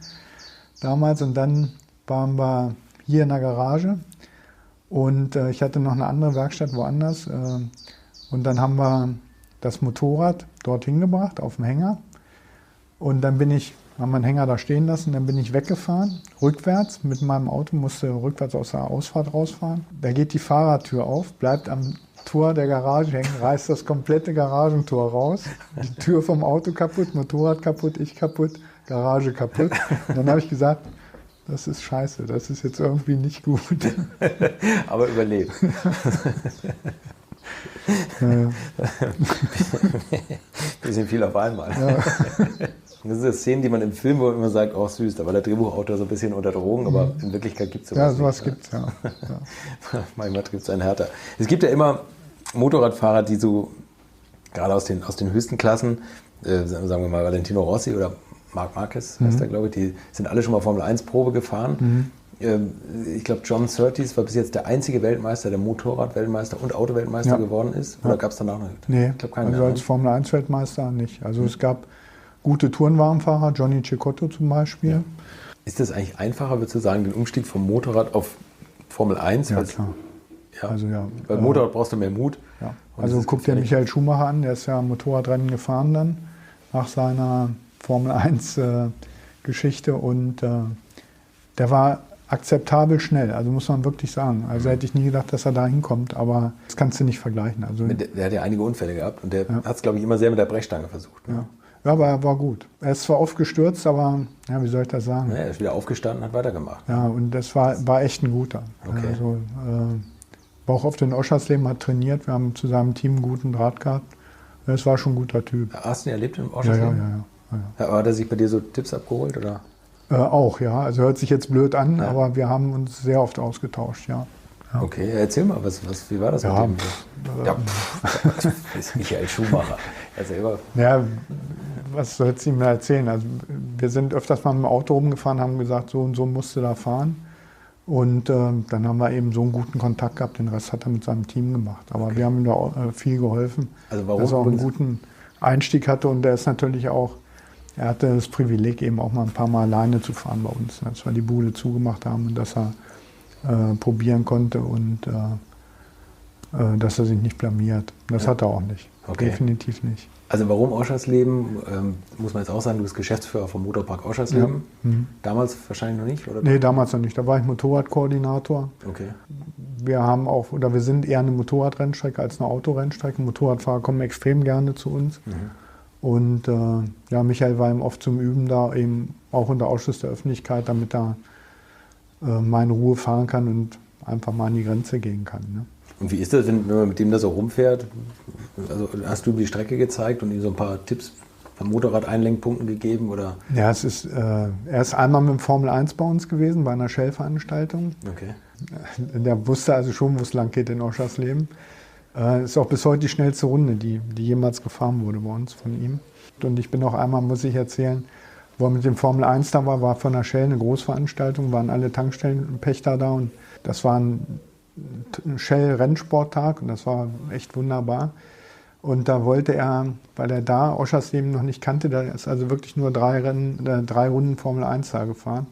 damals. Und dann waren wir hier in der Garage und ich hatte noch eine andere Werkstatt woanders. Und dann haben wir das Motorrad dorthin gebracht, auf dem Hänger. Und dann haben wir einen Hänger da stehen lassen, dann bin ich weggefahren, rückwärts mit meinem Auto, musste rückwärts aus der Ausfahrt rausfahren. Da geht die Fahrertür auf, bleibt am Tor der Garage hängen, reißt das komplette Garagentor raus, die Tür vom Auto kaputt, Motorrad kaputt, ich kaputt, Garage kaputt. Und dann habe ich gesagt, das ist scheiße, das ist jetzt irgendwie nicht gut. Aber überlebt. Ja. Bisschen viel auf einmal. Ja. Das sind Szenen, die man im Film wo immer sagt, oh süß, da war der Drehbuchautor so ein bisschen unter Drogen, aber in Wirklichkeit gibt es sowas. Ja, sowas gibt es, ja. Manchmal gibt es einen härter. Es gibt ja immer Motorradfahrer, die so, gerade aus den höchsten Klassen, sagen wir mal Valentino Rossi oder Marc Marquez heißt er, glaube ich, die sind alle schon mal Formel 1 Probe gefahren. Ich glaube, John Surtees war bis jetzt der einzige Weltmeister, der Motorrad-Weltmeister und Auto-Weltmeister geworden ist. Oder gab es danach noch? Nee, ich glaube keinen also mehr. als Formel 1-Weltmeister nicht. Also es gab gute Tourenwagenfahrer, Johnny Cecotto zum Beispiel. Ja. Ist das eigentlich einfacher, würdest du sagen, den Umstieg vom Motorrad auf Formel 1? Ja, klar. Ja. Also, ja. Weil Motorrad brauchst du mehr Mut. Ja. Also guck dir Michael Schumacher an, der ist ja Motorradrennen gefahren dann nach seiner Formel 1 Geschichte und der war akzeptabel schnell, also muss man wirklich sagen. Also hätte ich nie gedacht, dass er da hinkommt, aber das kannst du nicht vergleichen. Also, Der hat ja einige Unfälle gehabt und der hat es, glaube ich, immer sehr mit der Brechstange versucht. Ne? ja, aber er war gut. Er ist zwar aufgestürzt, aber ja, wie soll ich das sagen? Ja, er ist wieder aufgestanden, hat weitergemacht. Ja, und das war echt ein guter. Okay. Also, war auch oft in Oschersleben, hat trainiert, wir haben zu seinem Team einen guten Draht gehabt. Das war schon ein guter Typ. Hast du ihn erlebt im Ja, Oschersleben? ja. Aber hat er sich bei dir so Tipps abgeholt, oder? Auch, ja. Also hört sich jetzt blöd an, Ja. aber wir haben uns sehr oft ausgetauscht, ja. Ja. Okay, erzähl mal, wie war das Ja, mit dem? Ja, das ist Michael Schumacher. Er selber. Ja, was soll ich ihm erzählen? Also wir sind öfters mal mit dem Auto rumgefahren, haben gesagt, so und so musst du da fahren. Und dann haben wir eben so einen guten Kontakt gehabt, den Rest hat er mit seinem Team gemacht. Aber wir haben ihm da auch, viel geholfen, Also warum dass er auch einen übrigens- guten Einstieg hatte. Und er ist natürlich auch, er hatte das Privileg, eben auch mal ein paar Mal alleine zu fahren bei uns, dass wir die Bude zugemacht haben und dass er probieren konnte und dass er sich nicht blamiert. Das hat er auch nicht, Okay. definitiv nicht. Also warum Oschersleben? Muss man jetzt auch sagen, du bist Geschäftsführer vom Motorpark Oschersleben. Ja. Damals wahrscheinlich noch nicht, oder? Nee, damals noch nicht. Da war ich Motorradkoordinator. Okay. Wir haben auch, oder wir sind eher eine Motorradrennstrecke als eine Autorennstrecke. Motorradfahrer kommen extrem gerne zu uns. Und ja, Michael war eben oft zum Üben da, eben auch unter Ausschluss der Öffentlichkeit, damit er mal in Ruhe fahren kann und einfach mal an die Grenze gehen kann. Ne? Und wie ist das, wenn man mit dem da so rumfährt? Also hast du ihm die Strecke gezeigt und ihm so ein paar Tipps von Motorrad-Einlenkpunkten gegeben, oder? Ja, er ist einmal mit dem Formel 1 bei uns gewesen, bei einer Shell-Veranstaltung. Okay. Der wusste also schon, wo es lang geht in Oschersleben. Ist auch bis heute die schnellste Runde, die jemals gefahren wurde bei uns von ihm. Und ich bin auch einmal, muss ich erzählen, wo er mit dem Formel 1 da war von der Shell eine Großveranstaltung, waren alle Tankstellenpächter da und das war ein Shell-Rennsporttag und das war echt wunderbar. Und da wollte er, weil er da Oschersleben noch nicht kannte, da ist also wirklich nur 3 Runden Formel 1 da gefahren,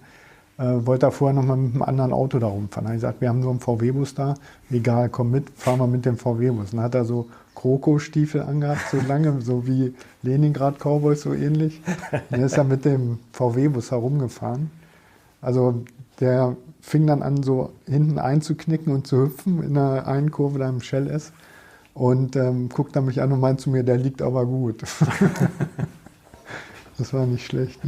wollte er vorher noch mal mit einem anderen Auto da rumfahren. Da habe ich gesagt, wir haben so einen VW-Bus da, egal, komm mit, fahren wir mit dem VW-Bus. Dann hat er so Krokostiefel angehabt, so lange, so wie Leningrad-Cowboys, so ähnlich. Und dann ist er mit dem VW-Bus herumgefahren. Also der fing dann an, so hinten einzuknicken und zu hüpfen in einer einen Kurve, da im Shell ist. Und guckt er mich an und meint zu mir, der liegt aber gut. Das war nicht schlecht.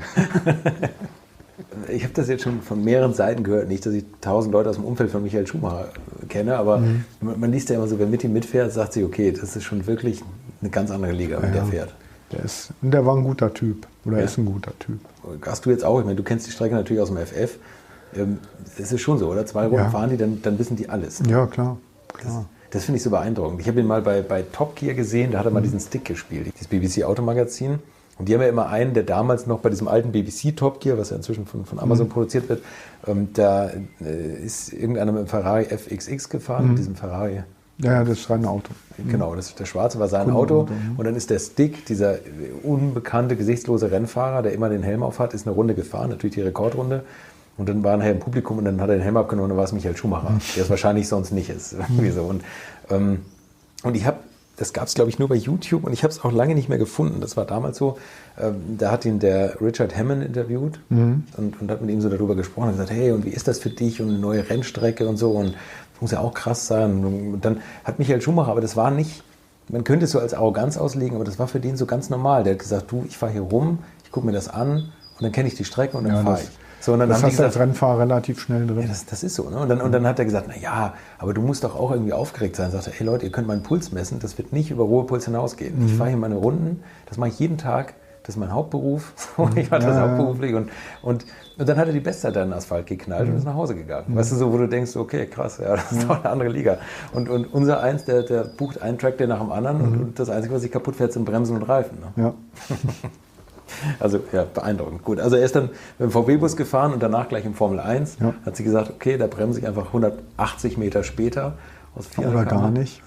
Ich habe das jetzt schon von mehreren Seiten gehört, nicht, dass ich 1000 Leute aus dem Umfeld von Michael Schumacher kenne, aber man liest ja immer so, wer mit ihm mitfährt, sagt sich, okay, das ist schon wirklich eine ganz andere Liga, wenn der fährt. Der war ein guter Typ, oder Ja. ist ein guter Typ. Hast du jetzt auch, ich meine, du kennst die Strecke natürlich aus dem FF, es ist schon so, oder? 2 Runden Ja. fahren die, dann wissen die alles. Ja, klar. Das finde ich so beeindruckend. Ich habe ihn mal bei Top Gear gesehen, da hat er mal diesen Stick gespielt, dieses BBC Automagazin. Und die haben ja immer einen, der damals noch bei diesem alten BBC Top Gear, was ja inzwischen von Amazon produziert wird, da ist irgendeiner mit dem Ferrari FXX gefahren, mit diesem Ferrari. Ja, das ist ein Auto. Genau, der schwarze war sein Auto. Und dann ist der Stick, dieser unbekannte, gesichtslose Rennfahrer, der immer den Helm auf hat, ist eine Runde gefahren, natürlich die Rekordrunde. Und dann war nachher im Publikum und dann hat er den Helm abgenommen und dann war es Michael Schumacher, der es wahrscheinlich sonst nicht ist. Irgendwie so. Und ich habe, das gab es glaube ich nur bei YouTube und ich habe es auch lange nicht mehr gefunden. Das war damals so, da hat ihn der Richard Hammond interviewt und hat mit ihm so darüber gesprochen und gesagt, hey, und wie ist das für dich und eine neue Rennstrecke und so, und das muss ja auch krass sein. Und dann hat Michael Schumacher, aber das war nicht, man könnte es so als Arroganz auslegen, aber das war für den so ganz normal. Der hat gesagt, du, ich fahre hier rum, ich gucke mir das an und dann kenne ich die Strecke und dann Ja, fahre ich. So, und dann Das haben die hast du als gesagt, Rennfahrer relativ schnell drin. ja, das ist so. Ne? Und dann hat er gesagt, naja, aber du musst doch auch irgendwie aufgeregt sein. Sagt er, hey Leute, ihr könnt meinen Puls messen, das wird nicht über Ruhepuls hinausgehen. Ich fahre hier meine Runden, das mache ich jeden Tag, das ist mein Hauptberuf. Ich mache das hauptberuflich. Und dann hat er die Bestzeit an den Asphalt geknallt und ist nach Hause gegangen. Weißt du, so, wo du denkst, okay, krass, ja, das ist doch eine andere Liga. Und unser Eins, der bucht einen Track nach dem anderen und das Einzige, was sich kaputt fährt, sind Bremsen und Reifen. Ne? Ja. Also ja, beeindruckend. Gut, also er ist dann mit dem VW-Bus gefahren und danach gleich im Formel 1. Ja. Hat sie gesagt, okay, da bremse ich einfach 180 Meter später aus 400 Oder km/h. gar nicht.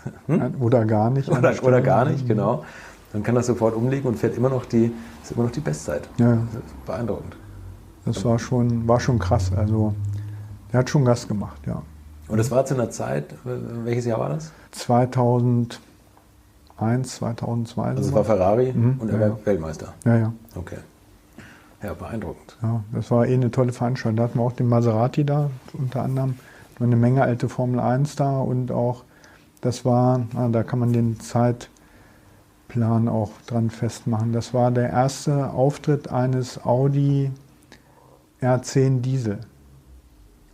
Oder gar nicht. an der Oder Stelle. gar nicht, genau. Dann kann das sofort umlegen und fährt immer noch die Bestzeit. Ja, ja. Das ist beeindruckend. Das war schon krass. Also, der hat schon Gas gemacht, ja. Und das war zu einer Zeit, welches Jahr war das? 2001, 2002. Also es sowas. war Ferrari und er ja, war ja. Weltmeister. Ja, ja. Okay. Ja, beeindruckend. Ja, das war eine tolle Veranstaltung. Da hatten wir auch den Maserati da, unter anderem. Da war eine Menge alte Formel 1 da und auch, das war, da kann man den Zeitplan auch dran festmachen. Das war der erste Auftritt eines Audi R10 Diesel.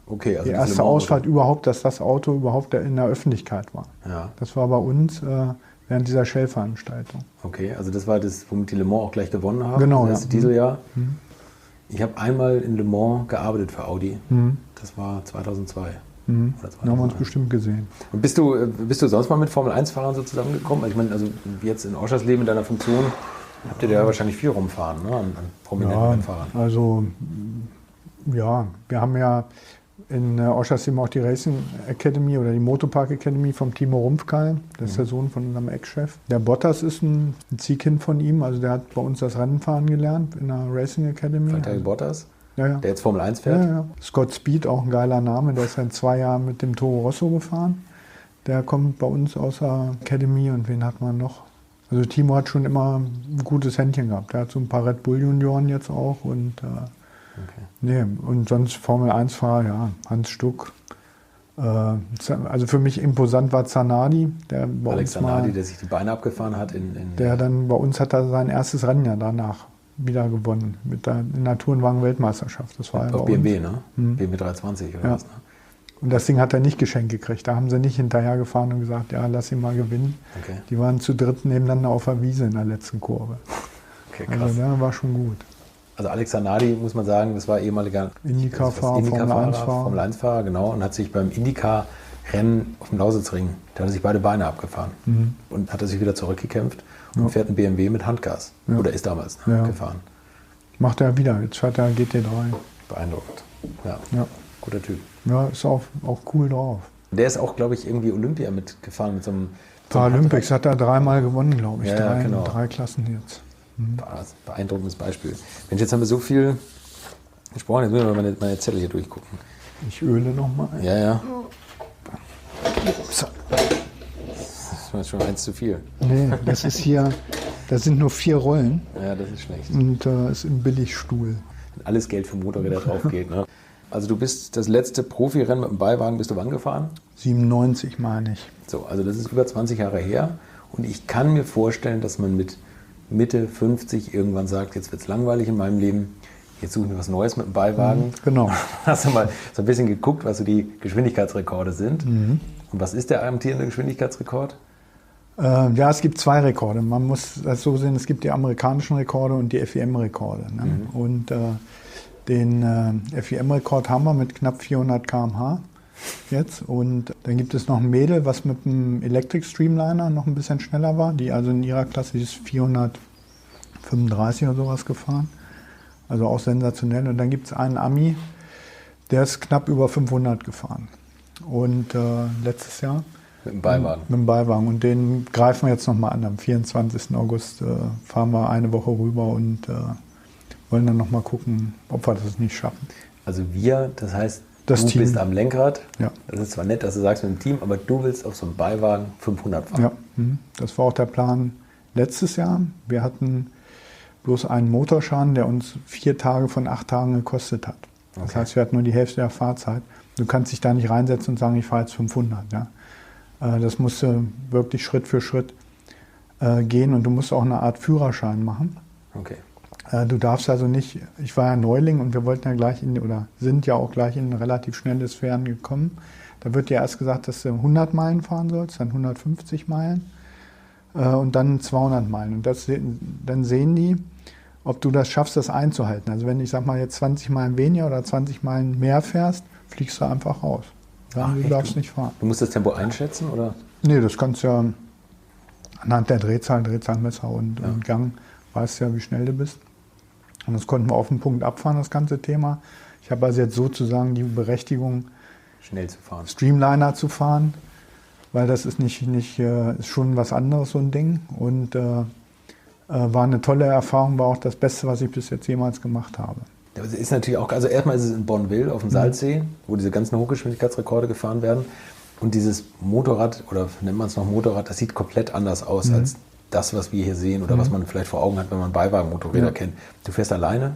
Okay, also Die erste Ausfahrt überhaupt, dass das Auto überhaupt in der Öffentlichkeit war. Ja. Das war bei uns während dieser Shell-Veranstaltung. Okay, also das war das, womit die Le Mans auch gleich gewonnen haben. Genau, das erste ja. Dieseljahr. Ich habe einmal in Le Mans gearbeitet für Audi. Das war 2002. Oder Da haben wir uns 2001. bestimmt gesehen. Und bist du sonst mal mit Formel-1-Fahrern so zusammengekommen? Also ich meine, also jetzt in Oschersleben in deiner Funktion habt ihr da ja wahrscheinlich viel rumfahren, ne? An prominenten Ja, Rennfahrern. also ja, wir haben ja in Oschersleben auch die Racing Academy oder die Motopark Academy vom Timo Rumpfkeil. Das ist der Sohn von unserem Ex-Chef. Der Bottas ist ein Ziehkind von ihm, also der hat bei uns das Rennenfahren gelernt in der Racing Academy. Valtteri Bottas, Ja, ja. der jetzt Formel 1 fährt. Ja, ja. Scott Speed, auch ein geiler Name, der ist seit 2 Jahren mit dem Toro Rosso gefahren. Der kommt bei uns aus der Academy und wen hat man noch? Also Timo hat schon immer ein gutes Händchen gehabt. Der hat so ein paar Red Bull Junioren jetzt auch und nee, und sonst Formel 1 Fahrer, ja, Hans Stuck. Also für mich imposant war Zanardi, der bei Alex uns mal, Zanardi, der sich die Beine abgefahren hat der dann bei uns hat er sein erstes Rennen ja danach wieder gewonnen in der Tourenwagen-Weltmeisterschaft. Das war ja auf bei uns. BMW, ne? BMW 320 oder Ja. was, ne? Und das Ding hat er nicht geschenkt gekriegt. Da haben sie nicht hinterher gefahren und gesagt, ja, lass ihn mal gewinnen. Okay. Die waren zu dritt nebeneinander auf der Wiese in der letzten Kurve. Okay, krass. Also der war schon gut. Also Alex Zanardi, muss man sagen, das war ehemaliger Indycar-Fahrer, Formel 1-Fahrer, genau, und hat sich beim Indycar-Rennen auf dem Lausitzring, da hat er sich beide Beine abgefahren und hat er sich wieder zurückgekämpft und fährt ein BMW mit Handgas. Ja. Oder ist damals Ja. gefahren. Macht er wieder. Jetzt fährt er GT3. Beeindruckend. Ja, Ja, guter Typ. ja ist auch cool drauf. Der ist auch, glaube ich, irgendwie Olympia mitgefahren mit so einem Paralympics hat er 3-mal gewonnen, glaube ich. Ja, genau. 3 Klassen jetzt. beeindruckendes Beispiel. Mensch, jetzt haben wir so viel gesprochen, jetzt müssen wir meine Zettel hier durchgucken. Ich öle nochmal. Ja, ja. Das ist schon eins zu viel. Nee, das ist hier, da sind nur 4 Rollen Ja, das ist schlecht. und ist ein Billigstuhl. Alles Geld für Motorräder drauf geht. Ne? Also du bist das letzte Profirennen mit dem Beiwagen, bist du wann gefahren? 97 meine ich. So, also das ist über 20 Jahre her. Und ich kann mir vorstellen, dass man mit Mitte 50 irgendwann sagt, jetzt wird es langweilig in meinem Leben, jetzt suche ich mir was Neues mit dem Beiwagen. Genau. Hast du mal so ein bisschen geguckt, was so die Geschwindigkeitsrekorde sind? Und was ist der amtierende Geschwindigkeitsrekord? Ja, es gibt 2 Rekorde. Man muss das so sehen, es gibt die amerikanischen Rekorde und die FIM-Rekorde. Ne? Und den FIM-Rekord haben wir mit knapp 400 km/h jetzt. Und dann gibt es noch ein Mädel, was mit dem Electric Streamliner noch ein bisschen schneller war, die also in ihrer Klasse die ist 435 oder sowas gefahren. Also auch sensationell. Und dann gibt es einen Ami, der ist knapp über 500 gefahren. Und letztes Jahr Mit dem Beiwagen. mit dem Beiwagen. Und den greifen wir jetzt nochmal an. Am 24. August fahren wir eine Woche rüber und wollen dann nochmal gucken, ob wir das nicht schaffen. Also wir, das heißt, Das du Team. bist am Lenkrad. Ja. Das ist zwar nett, dass du sagst mit dem Team, aber du willst auf so einem Beiwagen 500 fahren. Ja, das war auch der Plan letztes Jahr. Wir hatten bloß einen Motorschaden, der uns 4 Tage von 8 Tagen gekostet hat. Das Okay. heißt, wir hatten nur die Hälfte der Fahrzeit. Du kannst dich da nicht reinsetzen und sagen, ich fahre jetzt 500. Ja? Das musst du wirklich Schritt für Schritt gehen und du musst auch eine Art Führerschein machen. Okay. Du darfst also nicht, ich war ja Neuling und wir wollten ja gleich sind ja auch gleich in ein relativ schnelles Fahren gekommen. Da wird ja erst gesagt, dass du 100 Meilen fahren sollst, dann 150 Meilen und dann 200 Meilen. Und dann sehen die, ob du das schaffst, das einzuhalten. Also wenn ich sag mal jetzt 20 Meilen weniger oder 20 Meilen mehr fährst, fliegst du einfach raus. Ja, du echt? darfst nicht fahren. Du musst das Tempo einschätzen, oder? Nee, das kannst du ja anhand der Drehzahlmesser und Gang, weißt ja, wie schnell du bist. Und das konnten wir auf den Punkt abfahren, das ganze Thema. Ich habe also jetzt sozusagen die Berechtigung, Schnell zu fahren. Streamliner zu fahren, weil das ist ist schon was anderes, so ein Ding. Und war eine tolle Erfahrung, war auch das Beste, was ich bis jetzt jemals gemacht habe. Das ist natürlich auch, also erstmal ist es in Bonneville auf dem Salzsee, wo diese ganzen Hochgeschwindigkeitsrekorde gefahren werden. Und dieses Motorrad, oder nennt man es noch Motorrad, das sieht komplett anders aus als das, was wir hier sehen oder was man vielleicht vor Augen hat, wenn man Beiwagenmotorräder kennt. Du fährst alleine,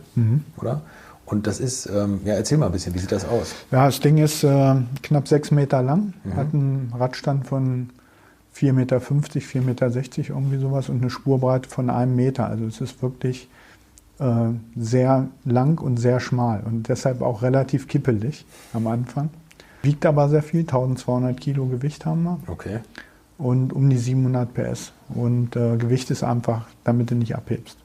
oder? Und das ist, erzähl mal ein bisschen, wie sieht das aus? Ja, das Ding ist knapp 6 Meter lang, hat einen Radstand von 4,50 Meter, 4,60 Meter irgendwie sowas und eine Spurbreite von 1 Meter. Also es ist wirklich sehr lang und sehr schmal und deshalb auch relativ kippelig am Anfang. Wiegt aber sehr viel, 1200 Kilo Gewicht haben wir. Okay. Und um die 700 PS. Und Gewicht ist einfach, damit du nicht abhebst.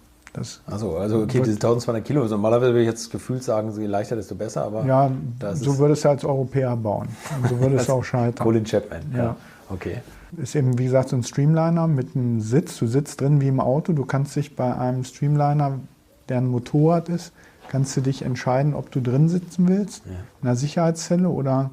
Also okay, diese 1200 Kilo, normalerweise würde ich jetzt gefühlt sagen, je leichter, desto besser, aber... Ja, so würdest du als Europäer bauen. Und so würde es auch scheitern. Colin Chapman, ja. Okay. Ist eben, wie gesagt, so ein Streamliner mit einem Sitz. Du sitzt drin wie im Auto. Du kannst dich bei einem Streamliner, der ein Motorrad ist, kannst du dich entscheiden, ob du drin sitzen willst, in einer Sicherheitszelle oder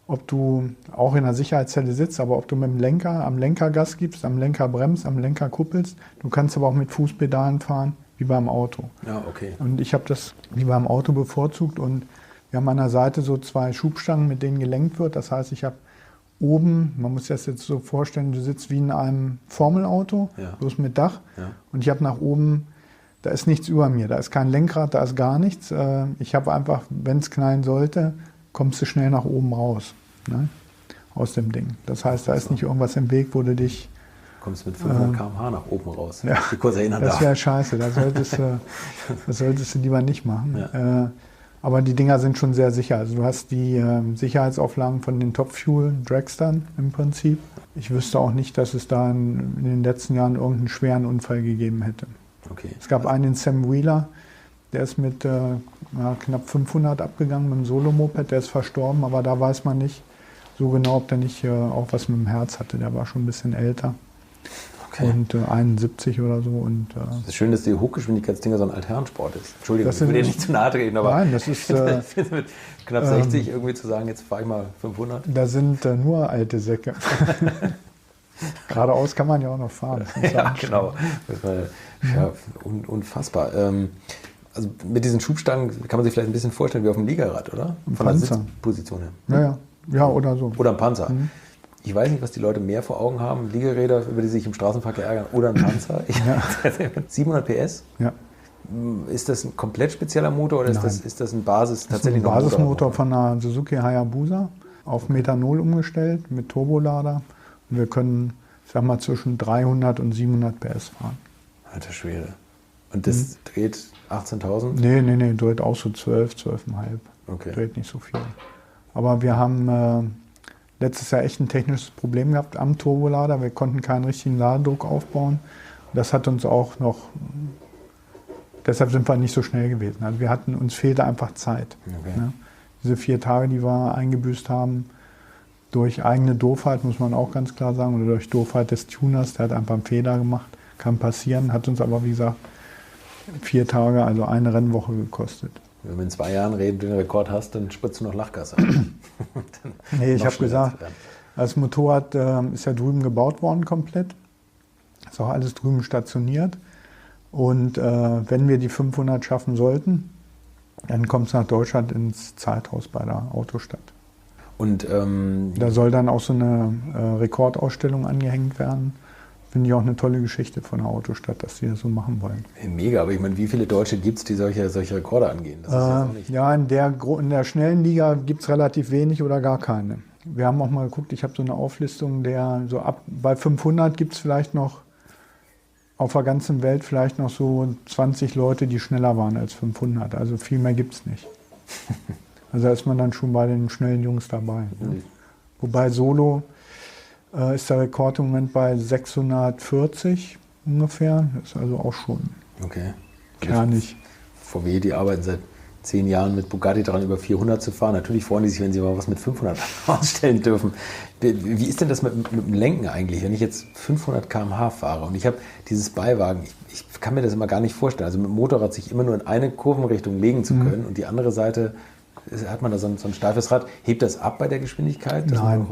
ob du auch in einer Sicherheitszelle sitzt, aber ob du mit dem Lenker am Lenker Gas gibst, am Lenker bremst, am Lenker kuppelst. Du kannst aber auch mit Fußpedalen fahren, wie beim Auto. Ja, okay. Und ich habe das wie beim Auto bevorzugt und wir haben an der Seite so 2 Schubstangen, mit denen gelenkt wird. Das heißt, ich habe oben, man muss sich das jetzt so vorstellen, du sitzt wie in einem Formelauto, bloß mit Dach. Ja. Und ich habe nach oben, da ist nichts über mir, da ist kein Lenkrad, da ist gar nichts. Ich habe einfach, wenn es knallen sollte, kommst du schnell nach oben raus, ne? Aus dem Ding. Das heißt, da ist nicht irgendwas im Weg, wo du dich... Kommst mit 500 km/h nach oben raus. Ja, ich kurz erinnern das darf. wäre scheiße, das solltest du lieber nicht machen. Ja. Aber die Dinger sind schon sehr sicher. Also du hast die Sicherheitsauflagen von den Top Fuel Dragstern im Prinzip. Ich wüsste auch nicht, dass es da in den letzten Jahren irgendeinen schweren Unfall gegeben hätte. Okay. Es gab einen Sam Wheeler, der ist mit knapp 500 abgegangen mit dem Solo-Moped, der ist verstorben, aber da weiß man nicht so genau, ob der nicht auch was mit dem Herz hatte. Der war schon ein bisschen älter. Okay. Und 71 oder so. Und, das ist schön, dass die Hochgeschwindigkeitsdinger so ein Altherrensport ist. Entschuldigung, ich will dir nicht zu nahe treten, aber nein, das ist, mit knapp 60 irgendwie zu sagen, jetzt fahre ich mal 500. Da sind nur alte Säcke. Geradeaus kann man ja auch noch fahren. Ja, genau. Das war, unfassbar. Also mit diesen Schubstangen kann man sich vielleicht ein bisschen vorstellen wie auf dem Liegerad, oder? Von der Sitzposition her. Ja, oder so. Oder ein Panzer. Ich weiß nicht, was die Leute mehr vor Augen haben. Liegeräder, über die sich im Straßenverkehr ärgern, oder ein Panzer. 700 PS? Ja. Ist das ein komplett spezieller Motor oder ist das ein Basis? Das ist ein Basismotor von einer Suzuki Hayabusa auf Methanol umgestellt mit Turbolader. Und wir können, ich sag mal, zwischen 300 und 700 PS fahren. Alter Schwede. Und das dreht 18.000? Nee, dreht auch so 12,5. Okay. Dreht nicht so viel. Aber wir haben letztes Jahr echt ein technisches Problem gehabt am Turbolader. Wir konnten keinen richtigen Ladedruck aufbauen. Das hat uns auch noch, deshalb sind wir nicht so schnell gewesen. Also uns fehlte einfach Zeit. Okay. Ne? Diese 4 Tage, die wir eingebüßt haben, durch eigene Doofheit, muss man auch ganz klar sagen, oder durch Doofheit des Tuners, der hat einfach einen Fehler gemacht, kann passieren, hat uns aber, wie gesagt, 4 Tage, also eine Rennwoche gekostet. Wenn wir in 2 Jahren reden, den Rekord hast, dann spritzt du noch Lachgas an. Nee, ich habe gesagt, das Motorrad ist ja drüben gebaut worden komplett. Ist auch alles drüben stationiert. Und wenn wir die 500 schaffen sollten, dann kommt es nach Deutschland ins Zeithaus bei der Autostadt. Und da soll dann auch so eine Rekordausstellung angehängt werden. Finde ich auch eine tolle Geschichte von der Autostadt, dass die das so machen wollen. Mega, aber ich meine, wie viele Deutsche gibt es, die solche Rekorde angehen? Das ist ja auch nicht. Ja, in der schnellen Liga gibt es relativ wenig oder gar keine. Wir haben auch mal geguckt, ich habe so eine Auflistung, bei 500 gibt es vielleicht noch auf der ganzen Welt vielleicht noch so 20 Leute, die schneller waren als 500. Also viel mehr gibt es nicht. Also da ist man dann schon bei den schnellen Jungs dabei. Ne? Wobei Solo ist der Rekord im Moment bei 640 ungefähr. Das ist also auch schon kernig. VW, die arbeiten seit 10 Jahren mit Bugatti daran, über 400 zu fahren. Natürlich freuen die sich, wenn sie mal was mit 500 ausstellen dürfen. Wie ist denn das mit dem Lenken eigentlich, wenn ich jetzt 500 km/h fahre und ich habe dieses Beiwagen, ich kann mir das immer gar nicht vorstellen. Also mit dem Motorrad sich immer nur in eine Kurvenrichtung legen zu können und die andere Seite, hat man da so ein steifes Rad. Hebt das ab bei der Geschwindigkeit? Nein,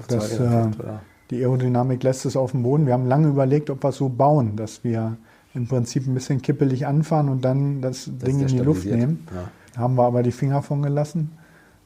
die Aerodynamik lässt es auf dem Boden. Wir haben lange überlegt, ob wir es so bauen, dass wir im Prinzip ein bisschen kippelig anfahren und dann das Ding in die Luft nehmen. Ja. Haben wir aber die Finger von gelassen,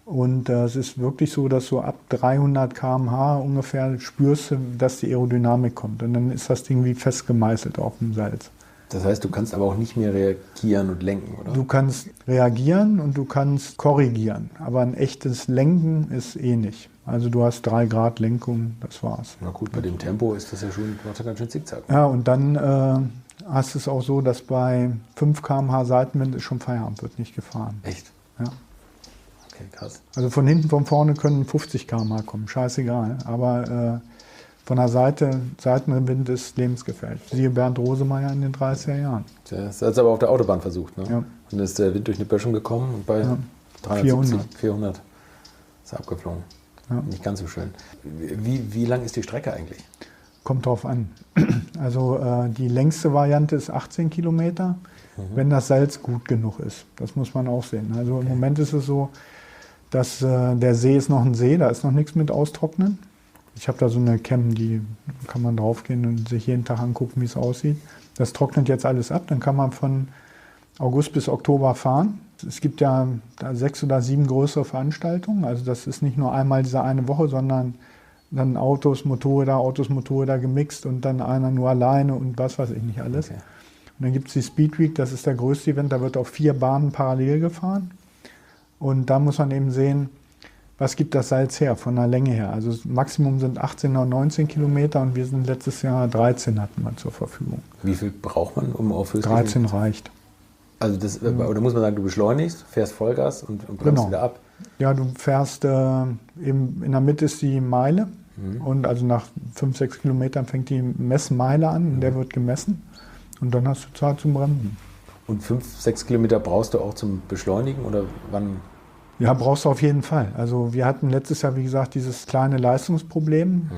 Und es ist wirklich so, dass so ab 300 km/h ungefähr spürst du, dass die Aerodynamik kommt. Und dann ist das Ding wie fest gemeißelt auf dem Salz. Das heißt, du kannst aber auch nicht mehr reagieren und lenken, oder? Du kannst reagieren und du kannst korrigieren. Aber ein echtes Lenken ist nicht. Also du hast 3 Grad Lenkung, das war's. Na gut, bei dem Tempo ist das ja schon, macht ja ganz schön Zickzack. Ja, und dann hast du es auch so, dass bei 5 km/h Seitenwind ist schon Feierabend, wird nicht gefahren. Echt? Ja. Okay, krass. Also von hinten, von vorne können 50 km/h kommen, scheißegal. Aber von der Seite, Seitenwind ist lebensgefährlich. Siehe Bernd Rosemeyer in den 30er Jahren. Das hat es aber auf der Autobahn versucht, ne? Ja. Und dann ist der Wind durch eine Böschung gekommen und bei 370, 400 ist er abgeflogen. Ja. Nicht ganz so schön. Wie lang ist die Strecke eigentlich? Kommt drauf an. Also die längste Variante ist 18 Kilometer, wenn das Salz gut genug ist. Das muss man auch sehen. Also im Moment ist es so, dass der See ist noch ein See, da ist noch nichts mit Austrocknen. Ich habe da so eine Cam, die kann man draufgehen und sich jeden Tag angucken, wie es aussieht. Das trocknet jetzt alles ab, dann kann man von August bis Oktober fahren. Es gibt ja 6 oder 7 größere Veranstaltungen, also das ist nicht nur einmal diese eine Woche, sondern dann Autos, Motorräder gemixt und dann einer nur alleine und was weiß ich nicht alles. Okay. Und dann gibt es die Speed Week, das ist der größte Event, da wird auf 4 Bahnen parallel gefahren. Und da muss man eben sehen, was gibt das Salz her, von der Länge her. Also das Maximum sind 18 oder 19 Kilometer und wir sind letztes Jahr 13 hatten wir zur Verfügung. Wie viel braucht man, um auf Höchstlichen? 13 reicht. Also oder muss man sagen, du beschleunigst, fährst Vollgas und bremst wieder ab? Ja, du fährst eben in der Mitte ist die Meile und also nach 5, 6 Kilometern fängt die Messmeile an und der wird gemessen und dann hast du Zeit zum Bremsen. Und 5, 6 Kilometer brauchst du auch zum Beschleunigen oder wann? Ja, brauchst du auf jeden Fall. Also wir hatten letztes Jahr, wie gesagt, dieses kleine Leistungsproblem.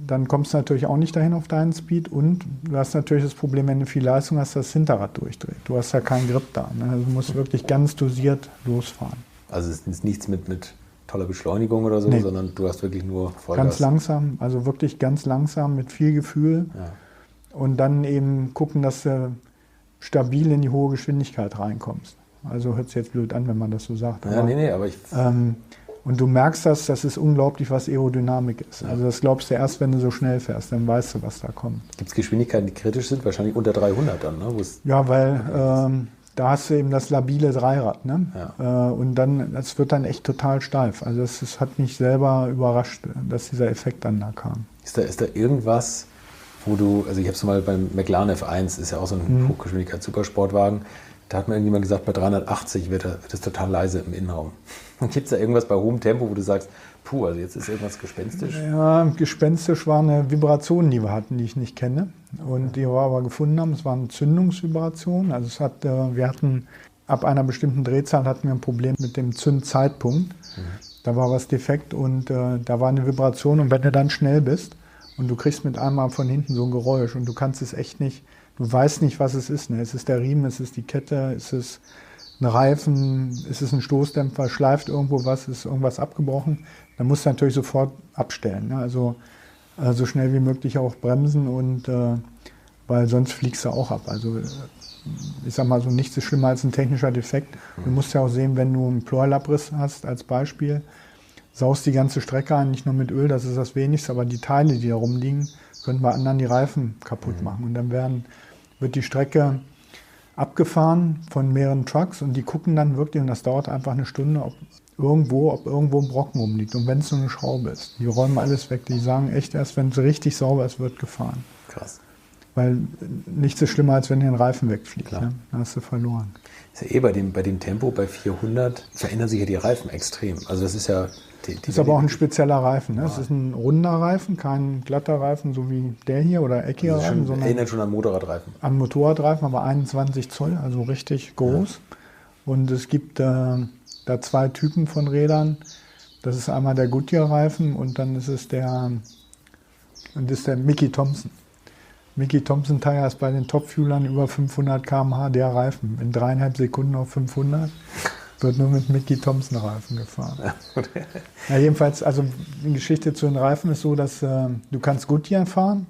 Dann kommst du natürlich auch nicht dahin auf deinen Speed und du hast natürlich das Problem, wenn du viel Leistung hast, dass das Hinterrad durchdreht. Du hast ja keinen Grip da. Ne? Also du musst wirklich ganz dosiert losfahren. Also es ist nichts mit toller Beschleunigung oder so, nee, sondern du hast wirklich nur Vollgas. Ganz langsam, also wirklich ganz langsam mit viel Gefühl. Ja. Und dann eben gucken, dass du stabil in die hohe Geschwindigkeit reinkommst. Also hört sich jetzt blöd an, wenn man das so sagt. Ja, nee, aber ich... und du merkst das ist unglaublich, was Aerodynamik ist. Ja. Also das glaubst du erst, wenn du so schnell fährst, dann weißt du, was da kommt. Gibt es Geschwindigkeiten, die kritisch sind? Wahrscheinlich unter 300 dann, ne? Ja, weil da hast du eben das labile Dreirad. Ne? Ja. Und dann, das wird dann echt total steif. Also das hat mich selber überrascht, dass dieser Effekt dann da kam. Ist da irgendwas, wo du, also ich habe es mal beim McLaren F1, ist ja auch so ein Hochgeschwindigkeits-Supersportwagen, da hat mir irgendjemand gesagt, bei 380 wird es total leise im Innenraum. Gibt es da irgendwas bei hohem Tempo, wo du sagst, puh, also jetzt ist irgendwas gespenstisch? Ja, gespenstisch war eine Vibration, die wir hatten, die ich nicht kenne. Und die wir aber gefunden haben, es waren Zündungsvibrationen. Also wir hatten, ab einer bestimmten Drehzahl hatten wir ein Problem mit dem Zündzeitpunkt. Da war was defekt und da war eine Vibration. Und wenn du dann schnell bist und du kriegst mit einmal von hinten so ein Geräusch und du kannst es echt nicht, du weißt nicht, was es ist. Ne? Ist es der Riemen, ist es die Kette, ist es ein Reifen, ist es ein Stoßdämpfer, schleift irgendwo was, ist irgendwas abgebrochen, dann musst du natürlich sofort abstellen. Ne? Also so schnell wie möglich auch bremsen und weil sonst fliegst du auch ab. Also ich sag mal so, nichts ist schlimmer als ein technischer Defekt. Du musst ja auch sehen, wenn du einen Pleuelabriss hast als Beispiel, saust die ganze Strecke ein, nicht nur mit Öl, das ist das Wenigste, aber die Teile, die da rumliegen, können bei anderen die Reifen kaputt machen. Und dann wird die Strecke abgefahren von mehreren Trucks und die gucken dann wirklich, und das dauert einfach eine Stunde, ob irgendwo ein Brocken rumliegt. Und wenn es nur eine Schraube ist, die räumen alles weg. Die sagen echt erst, wenn es richtig sauber ist, wird gefahren. Krass. Weil nichts ist schlimmer, als wenn dir ein Reifen wegfliegt. Ne? Dann hast du verloren. Ist ja bei dem Tempo, bei 400, verändern sich ja die Reifen extrem. Also das ist ja... Das ist aber auch ein spezieller Reifen. Ne? Es ist ein runder Reifen, kein glatter Reifen, so wie der hier oder eckiger Reifen. Sondern erinnert schon an Motorradreifen. An Motorradreifen, aber 21 Zoll, also richtig groß. Ja. Und es gibt da 2 Typen von Rädern. Das ist einmal der Goodyear-Reifen und dann ist es der Mickey Thompson. Mickey Thompson Tire ist bei den Top-Fuelern über 500 km/h der Reifen. In 3,5 Sekunden auf 500. Wird nur mit Mickey Thompson Reifen gefahren. Ja, jedenfalls, also die Geschichte zu den Reifen ist so, dass du kannst Goodyear fahren.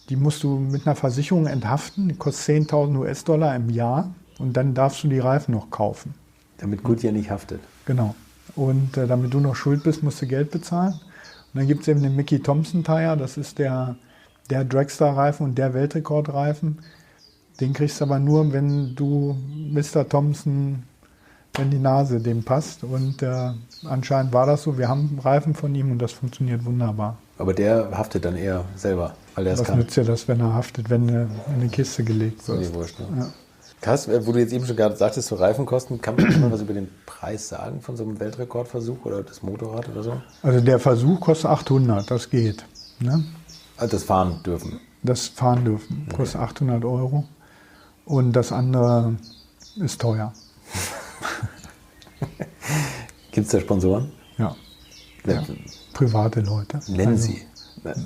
Die musst du mit einer Versicherung enthaften. Die kostet $10.000 US im Jahr. Und dann darfst du die Reifen noch kaufen. Damit Goodyear nicht haftet. Genau. und damit du noch schuld bist, musst du Geld bezahlen. Und dann gibt es eben den Mickey Thompson Tire, das ist der Dragster-Reifen und der Weltrekordreifen. Den kriegst du aber nur, wenn du Mr. Thompson, wenn die Nase dem passt. Und anscheinend war das so. Wir haben Reifen von ihm und das funktioniert wunderbar. Aber der haftet dann eher selber, weil er es Was kann. nützt dir das, wenn er haftet, wenn du in eine Kiste gelegt So, wird? nee, wurscht, ne? Ja. Wo du jetzt eben schon gerade sagtest, so Reifenkosten, kann man mal was über den Preis sagen von so einem Weltrekordversuch oder das Motorrad oder so? Also der Versuch kostet 800, das geht. Ne? Also das fahren dürfen. Das fahren dürfen, kostet 800 Euro. Und das andere ist teuer. Gibt es da Sponsoren? Ja. Ja. Private Leute. Nennen Also, Sie.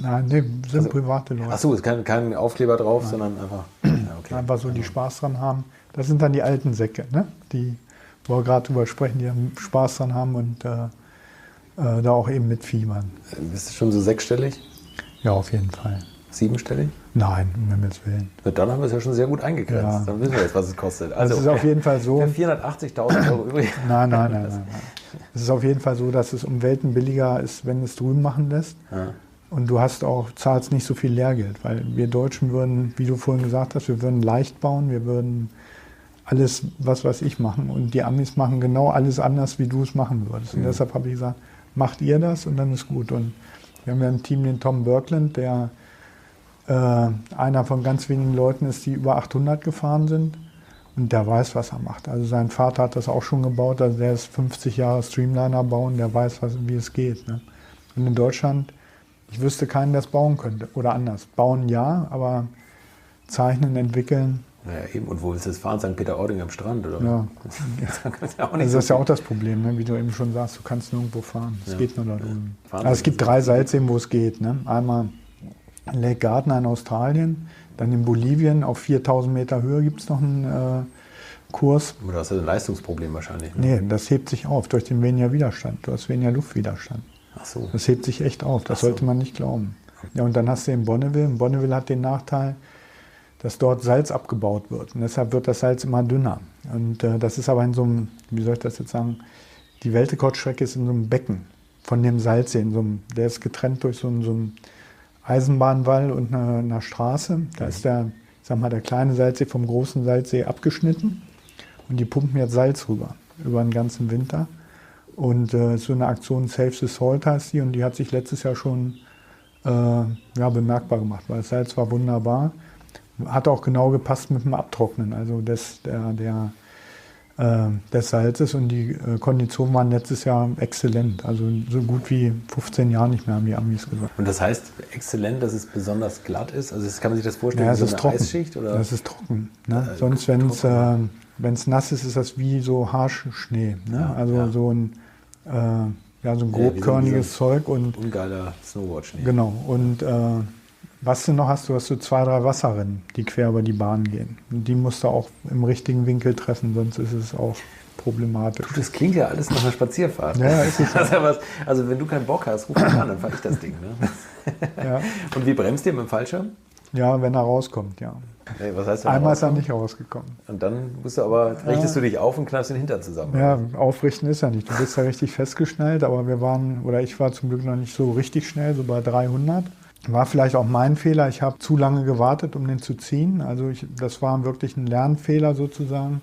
Nein, nee, sind private Leute. Achso, es ist kein Aufkleber drauf, sondern einfach. Ja, okay. Einfach so, die Spaß dran haben. Das sind dann die alten Säcke, ne? Die, wo wir gerade drüber sprechen, die Spaß dran haben und da auch eben mitfiebern. Bist du schon so sechsstellig? Ja, auf jeden Fall. Siebenstellig? Nein, um Himmels Willen. Na, dann haben wir es ja schon sehr gut eingegrenzt. Ja. Dann wissen wir jetzt, was es kostet. Also es ist auf jeden Fall so. Für 480.000 Euro übrig. Nein. Es ist auf jeden Fall so, dass es um Welten billiger ist, wenn es drüben machen lässt. Ja. Und du zahlst nicht so viel Lehrgeld, weil wir Deutschen würden, wie du vorhin gesagt hast, wir würden leicht bauen, wir würden alles, was weiß ich, machen. Und die Amis machen genau alles anders, wie du es machen würdest. Und deshalb habe ich gesagt, macht ihr das und dann ist gut. Und wir haben ja im Team den Tom Birkland, der einer von ganz wenigen Leuten ist, die über 800 gefahren sind. Und der weiß, was er macht. Also sein Vater hat das auch schon gebaut. Also der ist 50 Jahre Streamliner bauen, der weiß, wie es geht. Ne? Und in Deutschland, ich wüsste keinen, der es bauen könnte. Oder anders. Bauen ja, aber zeichnen, entwickeln. Naja, eben. Und wo willst du das fahren? St. Peter-Ording am Strand, oder? Ja. Das ist ja auch nicht Also das ist ja so auch das Problem, ne? Wie du eben schon sagst, du kannst nirgendwo fahren. Es geht nur da drüben. Fahren Also es gibt 3 Salzseen, wo es geht. Ne? Einmal Lake Gardner in Australien, dann in Bolivien auf 4000 Meter Höhe gibt es noch einen Kurs. Aber du hast ja ein Leistungsproblem wahrscheinlich. Ne? Nee, das hebt sich auf durch den weniger Widerstand. Du hast weniger Luftwiderstand. Ach so. Das hebt sich echt auf, das sollte man nicht glauben. Ja, und dann hast du in Bonneville. Bonneville hat den Nachteil, dass dort Salz abgebaut wird. Und deshalb wird das Salz immer dünner. Und das ist aber in so einem, wie soll ich das jetzt sagen, die Weltrekordstrecke ist in so einem Becken von dem Salzsee. Der ist getrennt durch so einen Eisenbahnwall und eine Straße. Da ist der kleine Salzsee vom großen Salzsee abgeschnitten. Und die pumpen jetzt Salz rüber, über den ganzen Winter. Und so eine Aktion Save the Salt heißt die. Und die hat sich letztes Jahr schon bemerkbar gemacht, weil das Salz war wunderbar. Hat auch genau gepasst mit dem Abtrocknen, also des Salzes. Und die Konditionen waren letztes Jahr exzellent. Also so gut wie 15 Jahre nicht mehr, haben die Amis gesagt. Und das heißt exzellent, dass es besonders glatt ist? Also kann man sich das vorstellen, Ja, wie es so ist eine trocken. Eisschicht? Oder? Das ist trocken. Ne? Sonst, wenn es nass ist, ist das wie so Haarschnee. Ne? Ja, also ja. so ein grobkörniges Zeug. Und ungeiler Snowboard-Schnee. genau. Und was du noch hast, du hast so 2, 3 Wasserrinnen, die quer über die Bahn gehen. Und die musst du auch im richtigen Winkel treffen, sonst ist es auch problematisch. Das klingt ja alles nach einer Spazierfahrt. Ja, ist es. Also wenn du keinen Bock hast, ruf mich an, dann fahre ich das Ding. Ne? Ja. Und wie bremst ihr mit dem Fallschirm? Ja, wenn er rauskommt, ja. Nee, was heißt denn Einmal ist er rauskommen? nicht rausgekommen. Und dann richtest du dich auf und knappst den Hintern zusammen. Ja, aufrichten ist er nicht. Du bist ja richtig festgeschnallt, aber ich war zum Glück noch nicht so richtig schnell, so bei 300. War vielleicht auch mein Fehler. Ich habe zu lange gewartet, um den zu ziehen. Also das war wirklich ein Lernfehler sozusagen.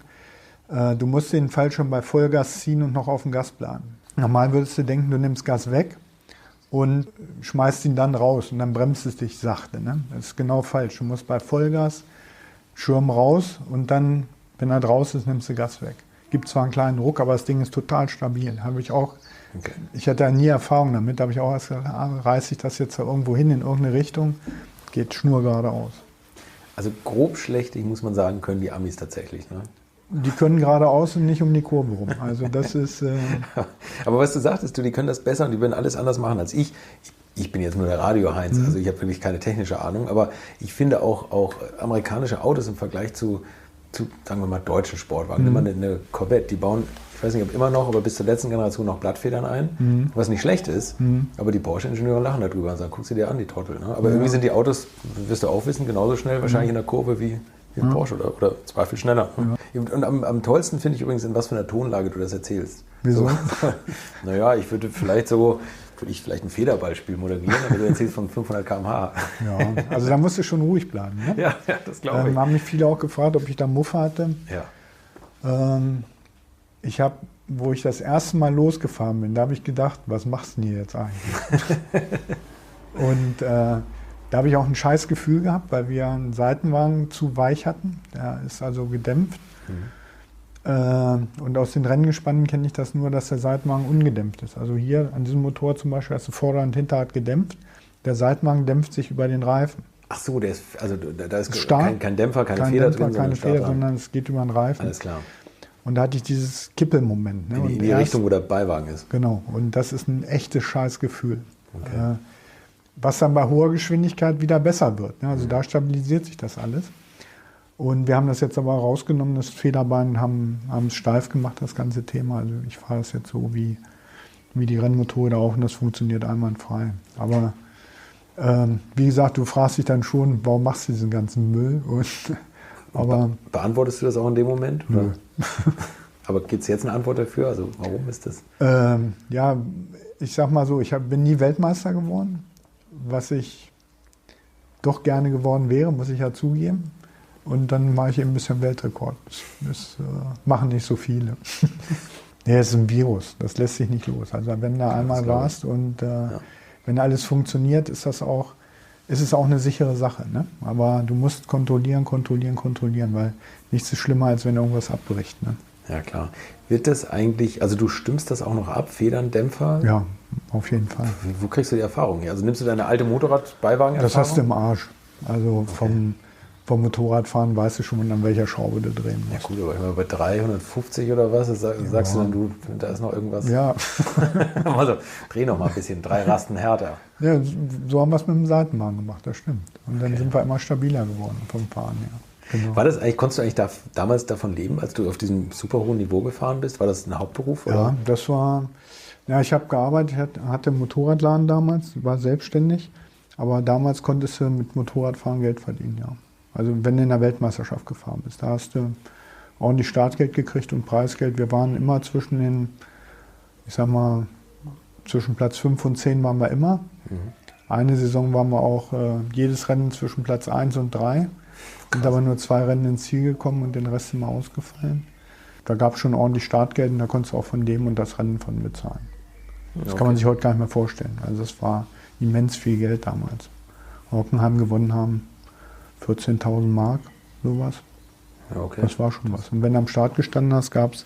Du musst den Fallschirm bei Vollgas ziehen und noch auf dem Gas bleiben. Normal würdest du denken, du nimmst Gas weg und schmeißt ihn dann raus und dann bremst es dich sachte. Ne? Das ist genau falsch. Du musst bei Vollgas Schirm raus und dann, wenn er draußen ist, nimmst du Gas weg. Gibt zwar einen kleinen Ruck, aber das Ding ist total stabil. Habe ich auch. Okay. Ich hatte ja nie Erfahrung damit, da habe ich auch erst gesagt, reiße ich das jetzt da irgendwo hin in irgendeine Richtung, geht schnurgerade aus. Also grob schlechtig, muss man sagen, können die Amis tatsächlich. Ne? Die können geradeaus und nicht um die Kurve rum. Also das ist... Aber was du sagtest, die können das besser und die würden alles anders machen als ich. Ich bin jetzt nur der Radio-Heinz, also ich habe wirklich keine technische Ahnung, aber ich finde auch amerikanische Autos im Vergleich zu sagen wir mal, deutschen Sportwagen, nimm mal eine Corvette, die bauen, ich weiß nicht, ob immer noch, aber bis zur letzten Generation noch Blattfedern ein, was nicht schlecht ist, aber die Porsche-Ingenieure lachen darüber und sagen, guck sie dir an, die Trottel. Ne? Aber irgendwie sind die Autos, wirst du auch wissen, genauso schnell wahrscheinlich in der Kurve wie ein Porsche oder Zweifel schneller. Und am tollsten finde ich übrigens, in was für einer Tonlage du das erzählst. Wieso? So, naja, ich würde vielleicht ein Federballspiel moderieren, aber du erzählst von 500 km/h. Ja, also da musst du schon ruhig bleiben. Ne? Ja, das glaube ich. Haben mich viele auch gefragt, ob ich da Muff hatte. Ja. Wo ich das erste Mal losgefahren bin, da habe ich gedacht, was machst du denn hier jetzt eigentlich? Und da habe ich auch ein scheiß Gefühl gehabt, weil wir einen Seitenwagen zu weich hatten. Der ist also gedämpft. Und aus den Renngespannen kenne ich das nur, dass der Seitenwagen ungedämpft ist. Also hier an diesem Motor zum Beispiel hast du Vorder- und Hinterrad gedämpft. Der Seitenwagen dämpft sich über den Reifen. Ach so, da ist stark, kein Dämpfer, keine Feder drin. Keine Feder, sondern es geht über den Reifen. Alles klar. Und da hatte ich dieses Kippelmoment. Ne? In die Richtung, wo der Beiwagen ist. Genau, und das ist ein echtes Scheißgefühl. Okay. Was dann bei hoher Geschwindigkeit wieder besser wird. Ne? Also da stabilisiert sich das alles. Und wir haben das jetzt aber rausgenommen, das Federbein haben es steif gemacht, das ganze Thema. Also ich fahre das jetzt so wie die Rennmotorräder auch und das funktioniert einwandfrei. Aber wie gesagt, du fragst dich dann schon, warum machst du diesen ganzen Müll? Aber beantwortest du das auch in dem Moment? Oder? Aber gibt es jetzt eine Antwort dafür? Also warum ist das? Ja, ich sag mal so, bin nie Weltmeister geworden, was ich doch gerne geworden wäre, muss ich ja zugeben. Und dann mache ich eben ein bisschen Weltrekord. Das machen nicht so viele. Nee, es ist ein Virus, das lässt sich nicht los. Also wenn du einmal warst und wenn alles funktioniert, ist es auch eine sichere Sache. Ne? Aber du musst kontrollieren, weil nichts ist schlimmer, als wenn irgendwas abbricht. Ne? Ja, klar. Wird das eigentlich, also du stimmst das auch noch ab, Federn, Dämpfer? Ja, auf jeden Fall. Wo kriegst du die Erfahrung her? Also nimmst du deine alte Motorradbeiwagen-Erfahrung? Das hast du im Arsch. Also vom Motorradfahren weißt du schon, an welcher Schraube du drehen musst. Ja gut, aber immer bei 350 oder was, sagst du dann, da ist noch irgendwas? Ja. Also dreh noch mal ein bisschen, 3 Rasten härter. Ja, so haben wir es mit dem Seitenwagen gemacht, das stimmt. Und dann sind wir immer stabiler geworden vom Fahren her. Genau. Konntest du eigentlich damals davon leben, als du auf diesem super hohen Niveau gefahren bist? War das ein Hauptberuf? Oder? Ja, das war, ich habe gearbeitet, hatte einen Motorradladen damals, war selbstständig. Aber damals konntest du mit Motorradfahren Geld verdienen, ja. Also wenn du in der Weltmeisterschaft gefahren bist, da hast du ordentlich Startgeld gekriegt und Preisgeld. Wir waren immer zwischen Platz 5 und 10 waren wir immer. Eine Saison waren wir auch jedes Rennen zwischen Platz 1 und 3. Sind aber nur 2 Rennen ins Ziel gekommen und den Rest immer ausgefallen. Da gab es schon ordentlich Startgeld und da konntest du auch von dem und das Rennen von bezahlen. Das kann man sich heute gar nicht mehr vorstellen. Also das war immens viel Geld damals. Hockenheim gewonnen haben 14.000 Mark, sowas. Ja, okay. Das war schon was. Und wenn du am Start gestanden hast, gab es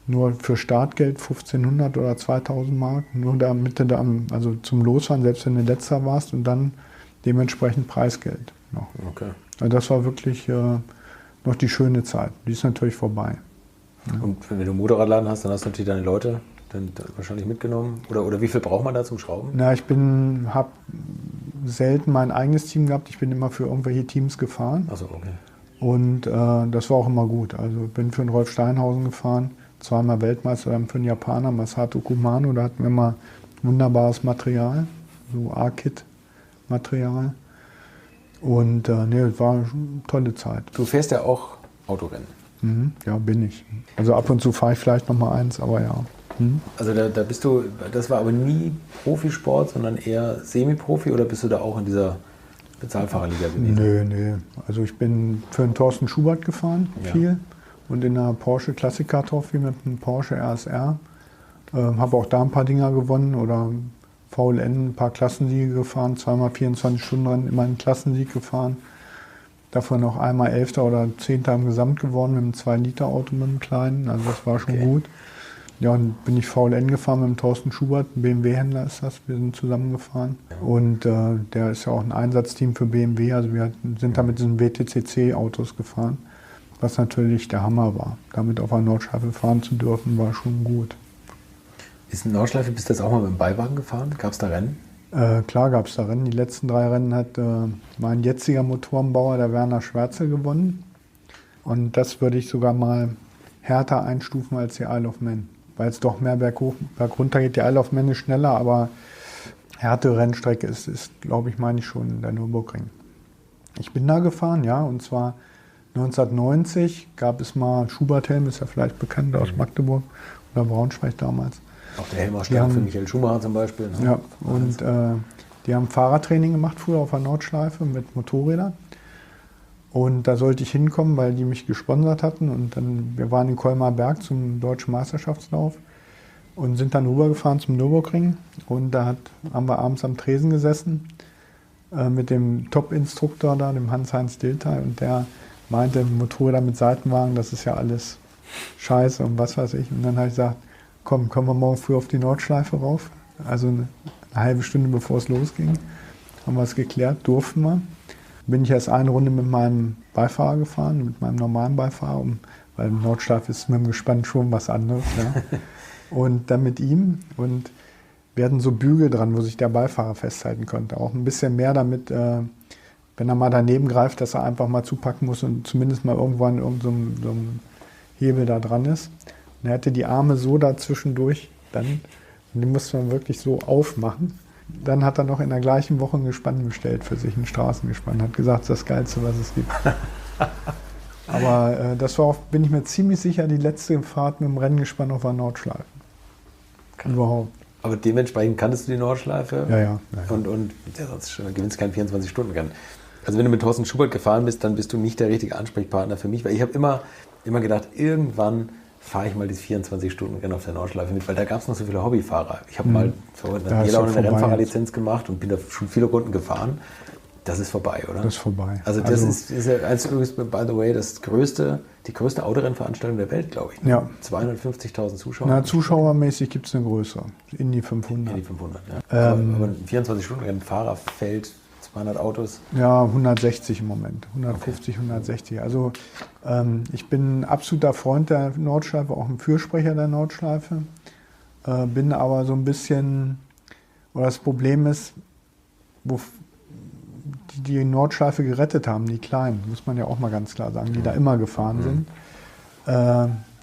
nur für Startgeld 1.500 oder 2.000 Mark. Nur damit du also zum Losfahren, selbst wenn du letzter warst und dann dementsprechend Preisgeld noch. Okay. Also das war wirklich noch die schöne Zeit. Die ist natürlich vorbei. Ja. Und wenn du einen Motorradladen hast, dann hast du natürlich deine Leute dann wahrscheinlich mitgenommen. Oder wie viel braucht man da zum Schrauben? Na, ich habe selten mein eigenes Team gehabt. Ich bin immer für irgendwelche Teams gefahren. Ach so, okay. Und das war auch immer gut. Also ich bin für den Rolf Steinhausen gefahren, 2-mal Weltmeister, dann für den Japaner Masato Kumano. Da hatten wir immer wunderbares Material, so A-Kit-Material. Und das war eine tolle Zeit. Du fährst ja auch Autorennen. Ja, bin ich. Also ab und zu fahre ich vielleicht noch mal eins, aber ja. Also da bist du, das war aber nie Profisport, sondern eher Semi-Profi, oder bist du da auch in dieser Bezahlfahrerliga gewesen? Nö. Also ich bin für den Thorsten Schubert gefahren, viel. Und in der Porsche Classic Car Trophy mit dem Porsche RSR. Habe auch da ein paar Dinger gewonnen oder VLN, ein paar Klassensiege gefahren, 2-mal 24-Stunden-Rennen, immer einen Klassensieg gefahren. Davon noch einmal 11. oder 10. im Gesamt geworden mit einem 2-Liter-Auto mit einem kleinen. Also das war schon gut. Ja, und bin ich VLN gefahren mit dem Thorsten Schubert, ein BMW-Händler ist das, wir sind zusammengefahren. Und der ist ja auch ein Einsatzteam für BMW, also wir sind da mit diesen WTCC-Autos gefahren, was natürlich der Hammer war. Damit auf der Nordschleife fahren zu dürfen, war schon gut. Ist in Nordschleife, bist du jetzt auch mal mit dem Beiwagen gefahren? Gab es da Rennen? Klar gab es da Rennen. Die letzten 3 Rennen hat mein jetziger Motorenbauer, der Werner Schwärzel, gewonnen. Und das würde ich sogar mal härter einstufen als die Isle of Man. Weil es doch mehr berghoch, bergunter geht. Die Isle of Man ist schneller, aber härtere Rennstrecke ist glaube ich, meine ich schon, der Nürburgring. Ich bin da gefahren, ja, und zwar 1990 gab es mal Schubert-Helm, ist ja vielleicht bekannt aus Magdeburg oder Braunschweig damals. Auch der Helmausstand für Michael Schumacher zum Beispiel. Ne? Ja, und die haben Fahrradtraining gemacht früher auf der Nordschleife mit Motorrädern. Und da sollte ich hinkommen, weil die mich gesponsert hatten. Und dann, wir waren in Colmar Berg zum Deutschen Meisterschaftslauf und sind dann rübergefahren zum Nürburgring. Und da haben wir abends am Tresen gesessen mit dem Top-Instruktor da, dem Hans-Heinz Dilthey. Und der meinte, Motorräder mit Seitenwagen, das ist ja alles scheiße und was weiß ich. Und dann habe ich gesagt, komm, kommen wir morgen früh auf die Nordschleife rauf. Also eine halbe Stunde bevor es losging. Haben wir es geklärt, durften wir. Bin ich erst eine Runde mit meinem Beifahrer gefahren, mit meinem normalen Beifahrer, weil Nordschleife ist mit dem Gespann schon was anderes. Ja. Und dann mit ihm. Und wir hatten so Bügel dran, wo sich der Beifahrer festhalten konnte. Auch ein bisschen mehr damit, wenn er mal daneben greift, dass er einfach mal zupacken muss und zumindest mal irgendwo an irgendeinem so einem Hebel da dran ist. Und er hatte die Arme so dazwischendurch, und die musste man wirklich so aufmachen. Dann hat er noch in der gleichen Woche ein Gespann bestellt für sich, ein Straßengespann. Hat gesagt, das ist das Geilste, was es gibt. Aber das war auch, bin ich mir ziemlich sicher, die letzte Fahrt mit dem Renngespann auf der Nordschleife. Überhaupt. Aber dementsprechend kanntest du die Nordschleife? Ja. Und sonst gewinnst kein 24-Stunden-Rennen. Also wenn du mit Thorsten Schubert gefahren bist, dann bist du nicht der richtige Ansprechpartner für mich, weil ich habe immer gedacht, irgendwann fahre ich mal dieses 24-Stunden-Rennen auf der Nordschleife mit, weil da gab es noch so viele Hobbyfahrer. Ich habe mal jeder eine Rennfahrerlizenz gemacht und bin da schon viele Runden gefahren. Das ist vorbei, oder? Das ist vorbei. Also das ist ja, by the way, die größte Autorennveranstaltung der Welt, glaube ich. Ne? Ja. 250.000 Zuschauer. Na, zuschauermäßig gibt es eine größere, Indy 500. Indy 500, ja. Aber ein 24-Stunden-Rennen, Fahrerfeld, 200 Autos. Ja, 160 im Moment, 150, okay. 160. Also ich bin ein absoluter Freund der Nordschleife, auch ein Fürsprecher der Nordschleife. Bin aber so ein bisschen, oder das Problem ist, wo die Nordschleife gerettet haben, die Kleinen, muss man ja auch mal ganz klar sagen, die da immer gefahren sind,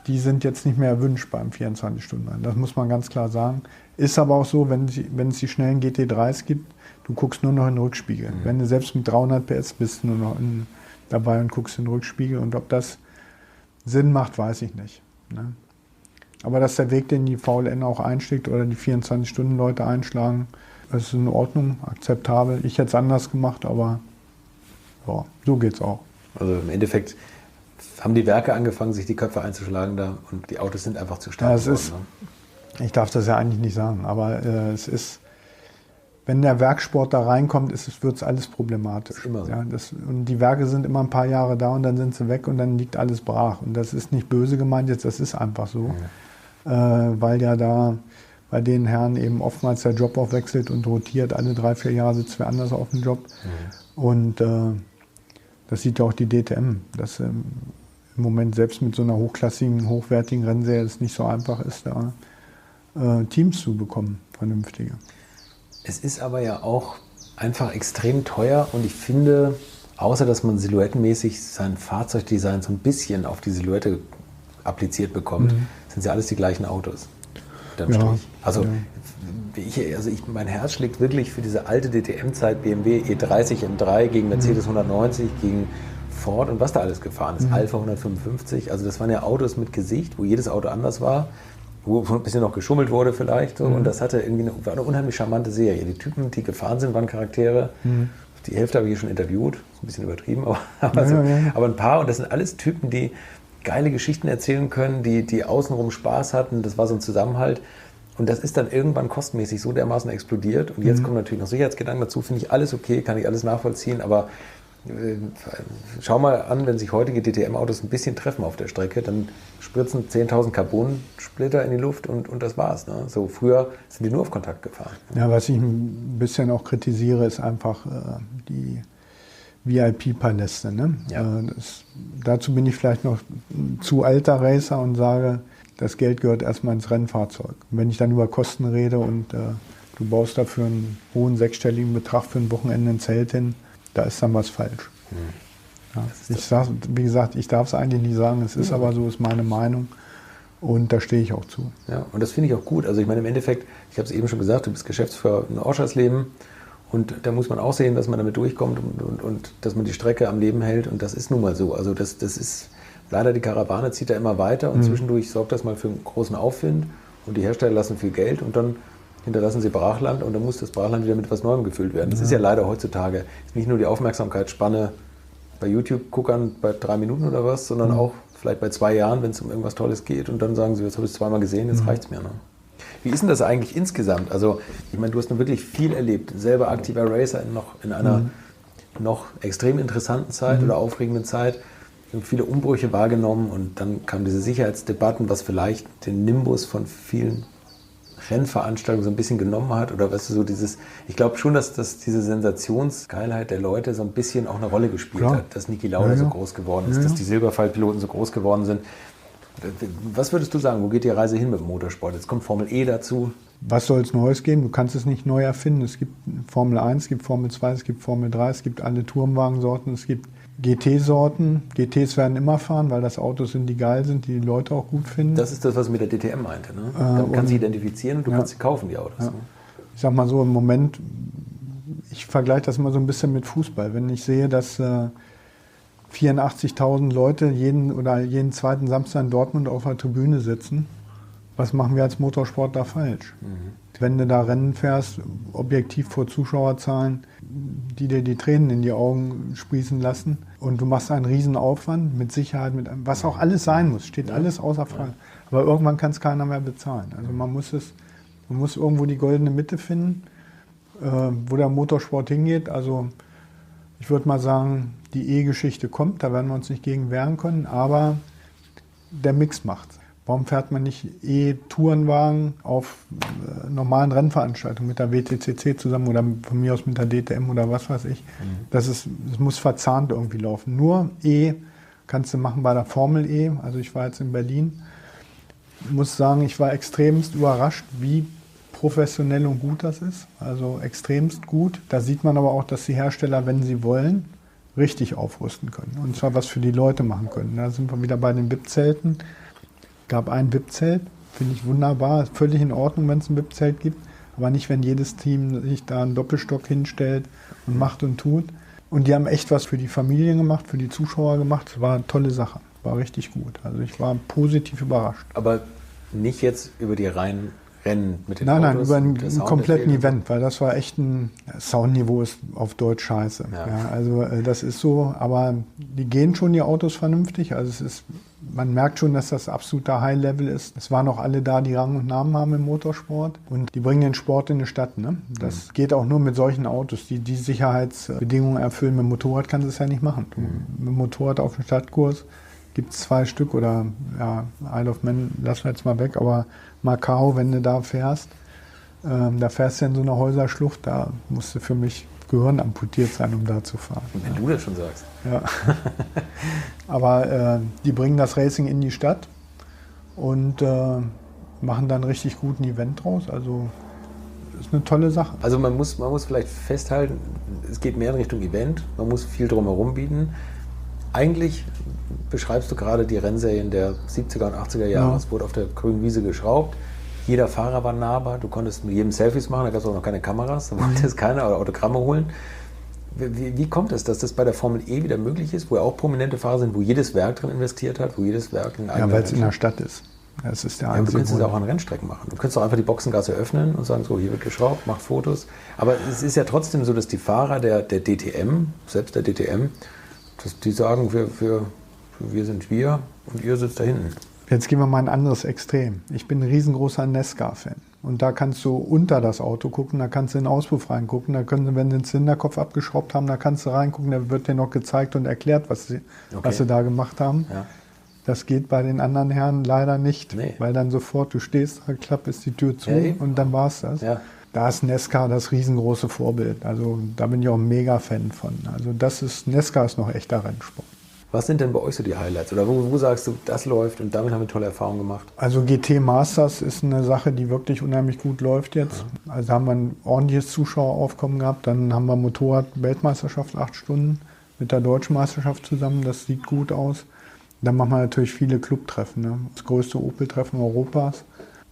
die sind jetzt nicht mehr erwünscht beim 24-Stunden-Rennen. Das muss man ganz klar sagen. Ist aber auch so, wenn es die schnellen GT3s gibt, du guckst nur noch in den Rückspiegel. Wenn du selbst mit 300 PS bist, nur noch dabei und guckst in den Rückspiegel. Und ob das Sinn macht, weiß ich nicht. Ne? Aber dass der Weg, den die VLN auch einschlägt oder die 24-Stunden-Leute einschlagen, das ist in Ordnung, akzeptabel. Ich hätte es anders gemacht, aber ja, so geht's auch. Also im Endeffekt haben die Werke angefangen, sich die Köpfe einzuschlagen da und die Autos sind einfach zu stark geworden. Ich darf das ja eigentlich nicht sagen, aber es ist, wenn der Werksport da reinkommt, wird es alles problematisch. Das ist immer so. Ja, und die Werke sind immer ein paar Jahre da und dann sind sie weg und dann liegt alles brach. Und das ist nicht böse gemeint jetzt, das ist einfach so. Weil ja da bei den Herren eben oftmals der Job auch wechselt und rotiert. Alle 3-4 Jahre sitzt wer anders auf dem Job. Und das sieht ja auch die DTM, dass im Moment selbst mit so einer hochklassigen, hochwertigen Rennserie es nicht so einfach ist, da Teams zu bekommen, vernünftige. Es ist aber ja auch einfach extrem teuer und ich finde, außer dass man silhouettenmäßig sein Fahrzeugdesign so ein bisschen auf die Silhouette appliziert bekommt, sind ja alles die gleichen Autos. Also mein Herz schlägt wirklich für diese alte DTM-Zeit, BMW E30 M3 gegen Mercedes 190, gegen Ford und was da alles gefahren ist, Alfa 155. Also das waren ja Autos mit Gesicht, wo jedes Auto anders war, wo ein bisschen noch geschummelt wurde vielleicht. So. Und das hatte irgendwie war eine unheimlich charmante Serie. Die Typen, die gefahren sind, waren Charaktere. Die Hälfte habe ich hier schon interviewt, ist ein bisschen übertrieben, aber ein paar. Und das sind alles Typen, die geile Geschichten erzählen können, die außenrum Spaß hatten. Das war so ein Zusammenhalt. Und das ist dann irgendwann kostenmäßig so dermaßen explodiert. Und jetzt kommen natürlich noch Sicherheitsgedanken dazu. Finde ich alles okay, kann ich alles nachvollziehen. Aber schau mal an, wenn sich heutige DTM-Autos ein bisschen treffen auf der Strecke, dann spritzen 10.000 Carbon-Splitter in die Luft und das war's. Ne? So früher sind die nur auf Kontakt gefahren. Ja, was ich ein bisschen auch kritisiere, ist einfach die VIP-Paläste. Ne? Ja. Dazu bin ich vielleicht noch zu alter Racer und sage, das Geld gehört erstmal ins Rennfahrzeug. Und wenn ich dann über Kosten rede und du baust dafür einen hohen sechsstelligen Betrag für ein Wochenende ein Zelt hin, da ist dann was falsch. Ja. Wie gesagt, ich darf es eigentlich nicht sagen, es ist aber so, ist meine Meinung und da stehe ich auch zu. Ja, und das finde ich auch gut. Also ich meine im Endeffekt, ich habe es eben schon gesagt, du bist Geschäftsführer in Oschersleben Und da muss man auch sehen, dass man damit durchkommt und dass man die Strecke am Leben hält. Und das ist nun mal so. Also das ist leider, die Karawane zieht da immer weiter und zwischendurch sorgt das mal für einen großen Aufwind. Und die Hersteller lassen viel Geld und dann hinterlassen sie Brachland und dann muss das Brachland wieder mit etwas Neuem gefüllt werden. Das ist ja leider heutzutage nicht nur die Aufmerksamkeitsspanne bei YouTube-Guckern bei 3 Minuten oder was, sondern auch vielleicht bei 2 Jahren, wenn es um irgendwas Tolles geht und dann sagen sie, jetzt habe ich es zweimal gesehen, jetzt reicht es mir. Ne? Wie ist denn das eigentlich insgesamt? Also ich meine, du hast noch wirklich viel erlebt, selber aktiver Racer in einer noch extrem interessanten Zeit oder aufregenden Zeit. Wir haben viele Umbrüche wahrgenommen und dann kamen diese Sicherheitsdebatten, was vielleicht den Nimbus von vielen Rennveranstaltungen so ein bisschen genommen hat oder weißt du, so dieses, ich glaube schon, dass diese Sensationsgeilheit der Leute so ein bisschen auch eine Rolle gespielt hat, dass Niki Lauda so groß geworden ist, dass die Silberpfeil-Piloten so groß geworden sind. Was würdest du sagen, wo geht die Reise hin mit dem Motorsport? Jetzt kommt Formel E dazu. Was soll es Neues geben? Du kannst es nicht neu erfinden. Es gibt Formel 1, es gibt Formel 2, es gibt Formel 3, es gibt alle Turmwagensorten, es gibt GT-Sorten. GTs werden immer fahren, weil das Autos sind, die geil sind, die Leute auch gut finden. Das ist das, was ich mit der DTM meinte. Ne? Man kann sie identifizieren und du kannst sie kaufen, die Autos. Ja. Ne? Ich sag mal so, im Moment, ich vergleiche das immer so ein bisschen mit Fußball. Wenn ich sehe, dass 84.000 Leute jeden zweiten Samstag in Dortmund auf der Tribüne sitzen, was machen wir als Motorsport da falsch? Wenn du da Rennen fährst, objektiv vor Zuschauerzahlen, die dir die Tränen in die Augen sprießen lassen und du machst einen riesen Aufwand mit Sicherheit, mit was auch alles sein muss, steht alles außer Frage. Aber irgendwann kann es keiner mehr bezahlen. Also man muss irgendwo die goldene Mitte finden, wo der Motorsport hingeht. Also ich würde mal sagen, die E-Geschichte kommt, da werden wir uns nicht gegen wehren können, aber der Mix macht's. Warum fährt man nicht E-Tourenwagen auf normalen Rennveranstaltungen mit der WTCC zusammen oder von mir aus mit der DTM oder was weiß ich? Das muss verzahnt irgendwie laufen. Nur E kannst du machen bei der Formel E. Also ich war jetzt in Berlin. Ich muss sagen, ich war extremst überrascht, wie professionell und gut das ist. Also extremst gut. Da sieht man aber auch, dass die Hersteller, wenn sie wollen, richtig aufrüsten können. Und zwar was für die Leute machen können. Da sind wir wieder bei den VIP-Zelten. Gab ein VIP-Zelt, finde ich wunderbar, ist völlig in Ordnung, wenn es ein VIP-Zelt gibt, aber nicht, wenn jedes Team sich da einen Doppelstock hinstellt und macht und tut. Und die haben echt was für die Familien gemacht, für die Zuschauer gemacht. Es war eine tolle Sache, war richtig gut. Also ich war positiv überrascht. Aber nicht jetzt über die reinen Rennen mit den Autos? Nein, über einen kompletten Event, weil das war echt Soundniveau ist auf Deutsch scheiße. Ja, also das ist so, aber die gehen schon die Autos vernünftig. Also man merkt schon, dass das absoluter High-Level ist. Es waren auch alle da, die Rang und Namen haben im Motorsport und die bringen den Sport in die Stadt. Ne? Das geht auch nur mit solchen Autos, die die Sicherheitsbedingungen erfüllen. Mit dem Motorrad kannst du es ja nicht machen. Mit dem Motorrad auf dem Stadtkurs gibt es 2 Stück oder Isle of Man lassen wir jetzt mal weg, aber Macau, wenn du da fährst, da fährst du in so einer Häuserschlucht, da musst du für mich Gehirn amputiert sein, um da zu fahren. Wenn du das schon sagst. Ja. Aber die bringen das Racing in die Stadt und machen dann richtig guten Event draus. Also ist eine tolle Sache. Also man muss vielleicht festhalten, es geht mehr in Richtung Event, man muss viel drumherum bieten. Eigentlich beschreibst du gerade die Rennserien der 70er und 80er Jahre. Ja. Es wurde auf der grünen Wiese geschraubt. Jeder Fahrer war nahbar. Du konntest mit jedem Selfies machen. Da gab es auch noch keine Kameras. Da wollte es keiner oder Autogramme holen. Wie kommt es, dass das bei der Formel E wieder möglich ist, wo ja auch prominente Fahrer sind, wo jedes Werk drin investiert hat, wo jedes Werk ein Ja, weil es in der Stadt ist. Das ist der einzige. Du könntest es auch an Rennstrecken machen. Du könntest auch einfach die Boxengasse öffnen und sagen, so, hier wird geschraubt, macht Fotos. Aber es ist ja trotzdem so, dass die Fahrer der DTM, selbst der DTM, dass die sagen, wir sind wir und ihr sitzt da hinten. Jetzt gehen wir mal ein anderes Extrem. Ich bin ein riesengroßer Nesca-Fan. Und da kannst du unter das Auto gucken, da kannst du in den Auspuff reingucken, da können sie, wenn sie den Zylinderkopf abgeschraubt haben, da kannst du reingucken, da wird dir noch gezeigt und erklärt, was sie da gemacht haben. Ja. Das geht bei den anderen Herren leider nicht, weil dann sofort, du stehst, klapp, ist die Tür zu und dann war es das. Ja. Da ist Nesca das riesengroße Vorbild. Also da bin ich auch ein Mega-Fan von. Also Nesca ist noch echter Rennsport. Was sind denn bei euch so die Highlights? Oder wo sagst du, das läuft und damit haben wir tolle Erfahrungen gemacht? Also GT Masters ist eine Sache, die wirklich unheimlich gut läuft jetzt. Ja. Also da haben wir ein ordentliches Zuschaueraufkommen gehabt. Dann haben wir Motorrad-Weltmeisterschaft 8 Stunden mit der Deutschen Meisterschaft zusammen. Das sieht gut aus. Dann machen wir natürlich viele Clubtreffen. Ne? Das größte Opel-Treffen Europas.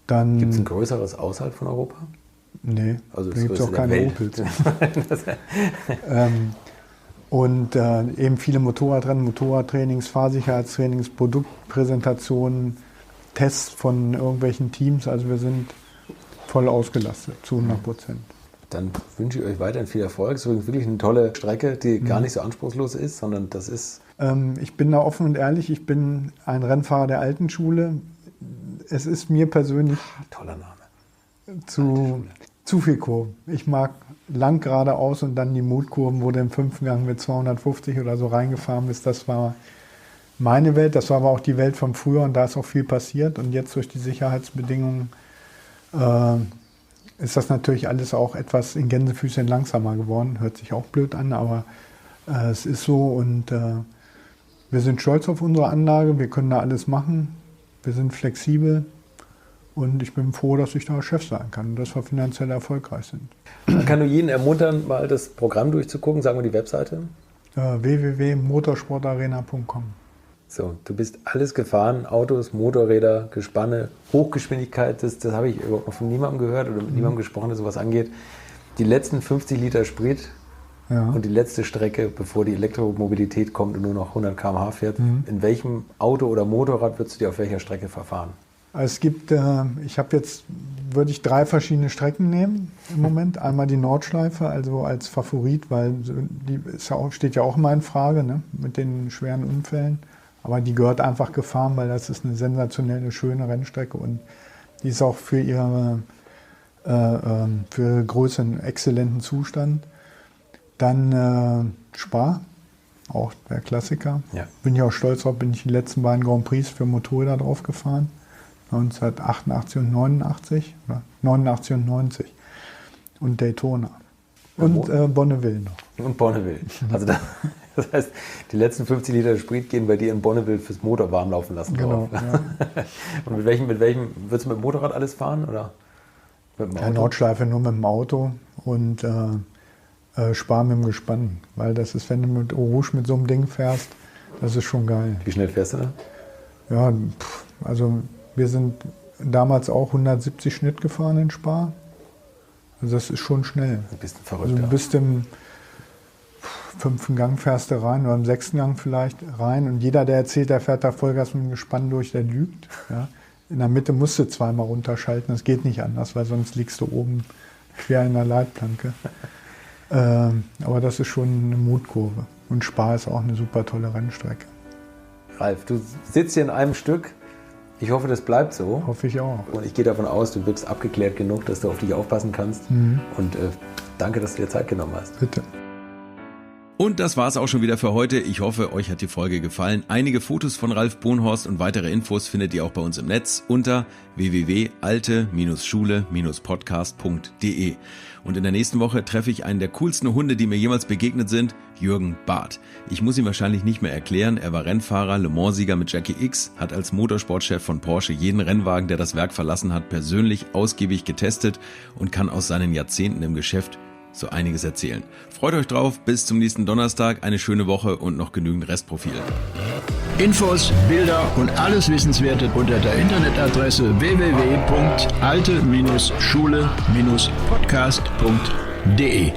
Gibt es ein größeres außerhalb von Europa? Nee, Also da das gibt es auch größte keine der Opels. Und eben viele Motorradrennen, Motorradtrainings, Fahrsicherheitstrainings, Produktpräsentationen, Tests von irgendwelchen Teams. Also wir sind voll ausgelastet, zu 100%. Dann wünsche ich euch weiterhin viel Erfolg. Es ist übrigens wirklich eine tolle Strecke, die gar nicht so anspruchslos ist, sondern das ist... Ich bin da offen und ehrlich, ich bin ein Rennfahrer der alten Schule. Es ist mir persönlich Toller Name. zu viel Kurven. Ich mag lang geradeaus und dann die Mutkurven, wo du im 5. Gang mit 250 oder so reingefahren bist. Das war meine Welt, das war aber auch die Welt von früher und da ist auch viel passiert. Und jetzt durch die Sicherheitsbedingungen ist das natürlich alles auch etwas in Gänsefüßchen langsamer geworden. Hört sich auch blöd an, aber es ist so und wir sind stolz auf unsere Anlage, wir können da alles machen, wir sind flexibel und ich bin froh, dass ich da Chef sein kann und dass wir finanziell erfolgreich sind. Man kann nur jeden ermuntern, mal das Programm durchzugucken, sagen wir die Webseite. www.motorsportarena.com. So, du bist alles gefahren, Autos, Motorräder, Gespanne, Hochgeschwindigkeit, das habe ich überhaupt noch von niemandem gehört oder mit niemandem gesprochen, der sowas angeht. Die letzten 50 Liter Sprit und die letzte Strecke, bevor die Elektromobilität kommt und nur noch 100 km/h fährt. In welchem Auto oder Motorrad würdest du dir auf welcher Strecke verfahren? Es gibt, würde ich 3 verschiedene Strecken nehmen im Moment. Einmal die Nordschleife, also als Favorit, weil die steht ja auch immer in Frage, ne, mit den schweren Unfällen. Aber die gehört einfach gefahren, weil das ist eine sensationelle, schöne Rennstrecke und die ist auch für ihre Größe einen exzellenten Zustand. Dann Spa, auch der Klassiker. Ja. Bin ich auch stolz drauf, bin ich die letzten beiden Grand Prix für Motorräder drauf gefahren. 1988 und 89, oder 89 und 90. Und Daytona. Und Bonneville noch. Und Bonneville. Also das heißt, die letzten 50 Liter Sprit gehen bei dir in Bonneville fürs Motor warm laufen lassen. Genau. Ja. Und mit welchem, würdest du mit dem Motorrad alles fahren? Oder mit dem Auto? Nordschleife nur mit dem Auto und Spa mit dem Gespann. Weil das ist, wenn du mit Eau Rouge mit so einem Ding fährst, das ist schon geil. Wie schnell fährst du da? Ja, also wir sind damals auch 170 Schnitt gefahren in Spa. Also das ist schon schnell. Du bist ein Verrückter. Also du bist im 5. Gang fährst du rein oder im 6. Gang vielleicht rein und jeder, der erzählt, der fährt da Vollgas mit dem Gespann durch, der lügt. Ja. In der Mitte musst du zweimal runterschalten, das geht nicht anders, weil sonst liegst du oben quer in der Leitplanke. Aber das ist schon eine Mutkurve. Und Spa ist auch eine super tolle Rennstrecke. Ralf, du sitzt hier in einem Stück. Ich hoffe, das bleibt so. Hoffe ich auch. Und ich gehe davon aus, du wirkst abgeklärt genug, dass du auf dich aufpassen kannst. Und danke, dass du dir Zeit genommen hast. Bitte. Und das war's auch schon wieder für heute. Ich hoffe, euch hat die Folge gefallen. Einige Fotos von Ralf Bohnhorst und weitere Infos findet ihr auch bei uns im Netz unter www.alte-schule-podcast.de. Und in der nächsten Woche treffe ich einen der coolsten Hunde, die mir jemals begegnet sind, Jürgen Barth. Ich muss ihn wahrscheinlich nicht mehr erklären. Er war Rennfahrer, Le Mans-Sieger mit Jackie X, hat als Motorsportchef von Porsche jeden Rennwagen, der das Werk verlassen hat, persönlich ausgiebig getestet und kann aus seinen Jahrzehnten im Geschäft so einiges erzählen. Freut euch drauf, bis zum nächsten Donnerstag, eine schöne Woche und noch genügend Restprofile. Infos, Bilder und alles Wissenswerte unter der Internetadresse www.alte-schule-podcast.de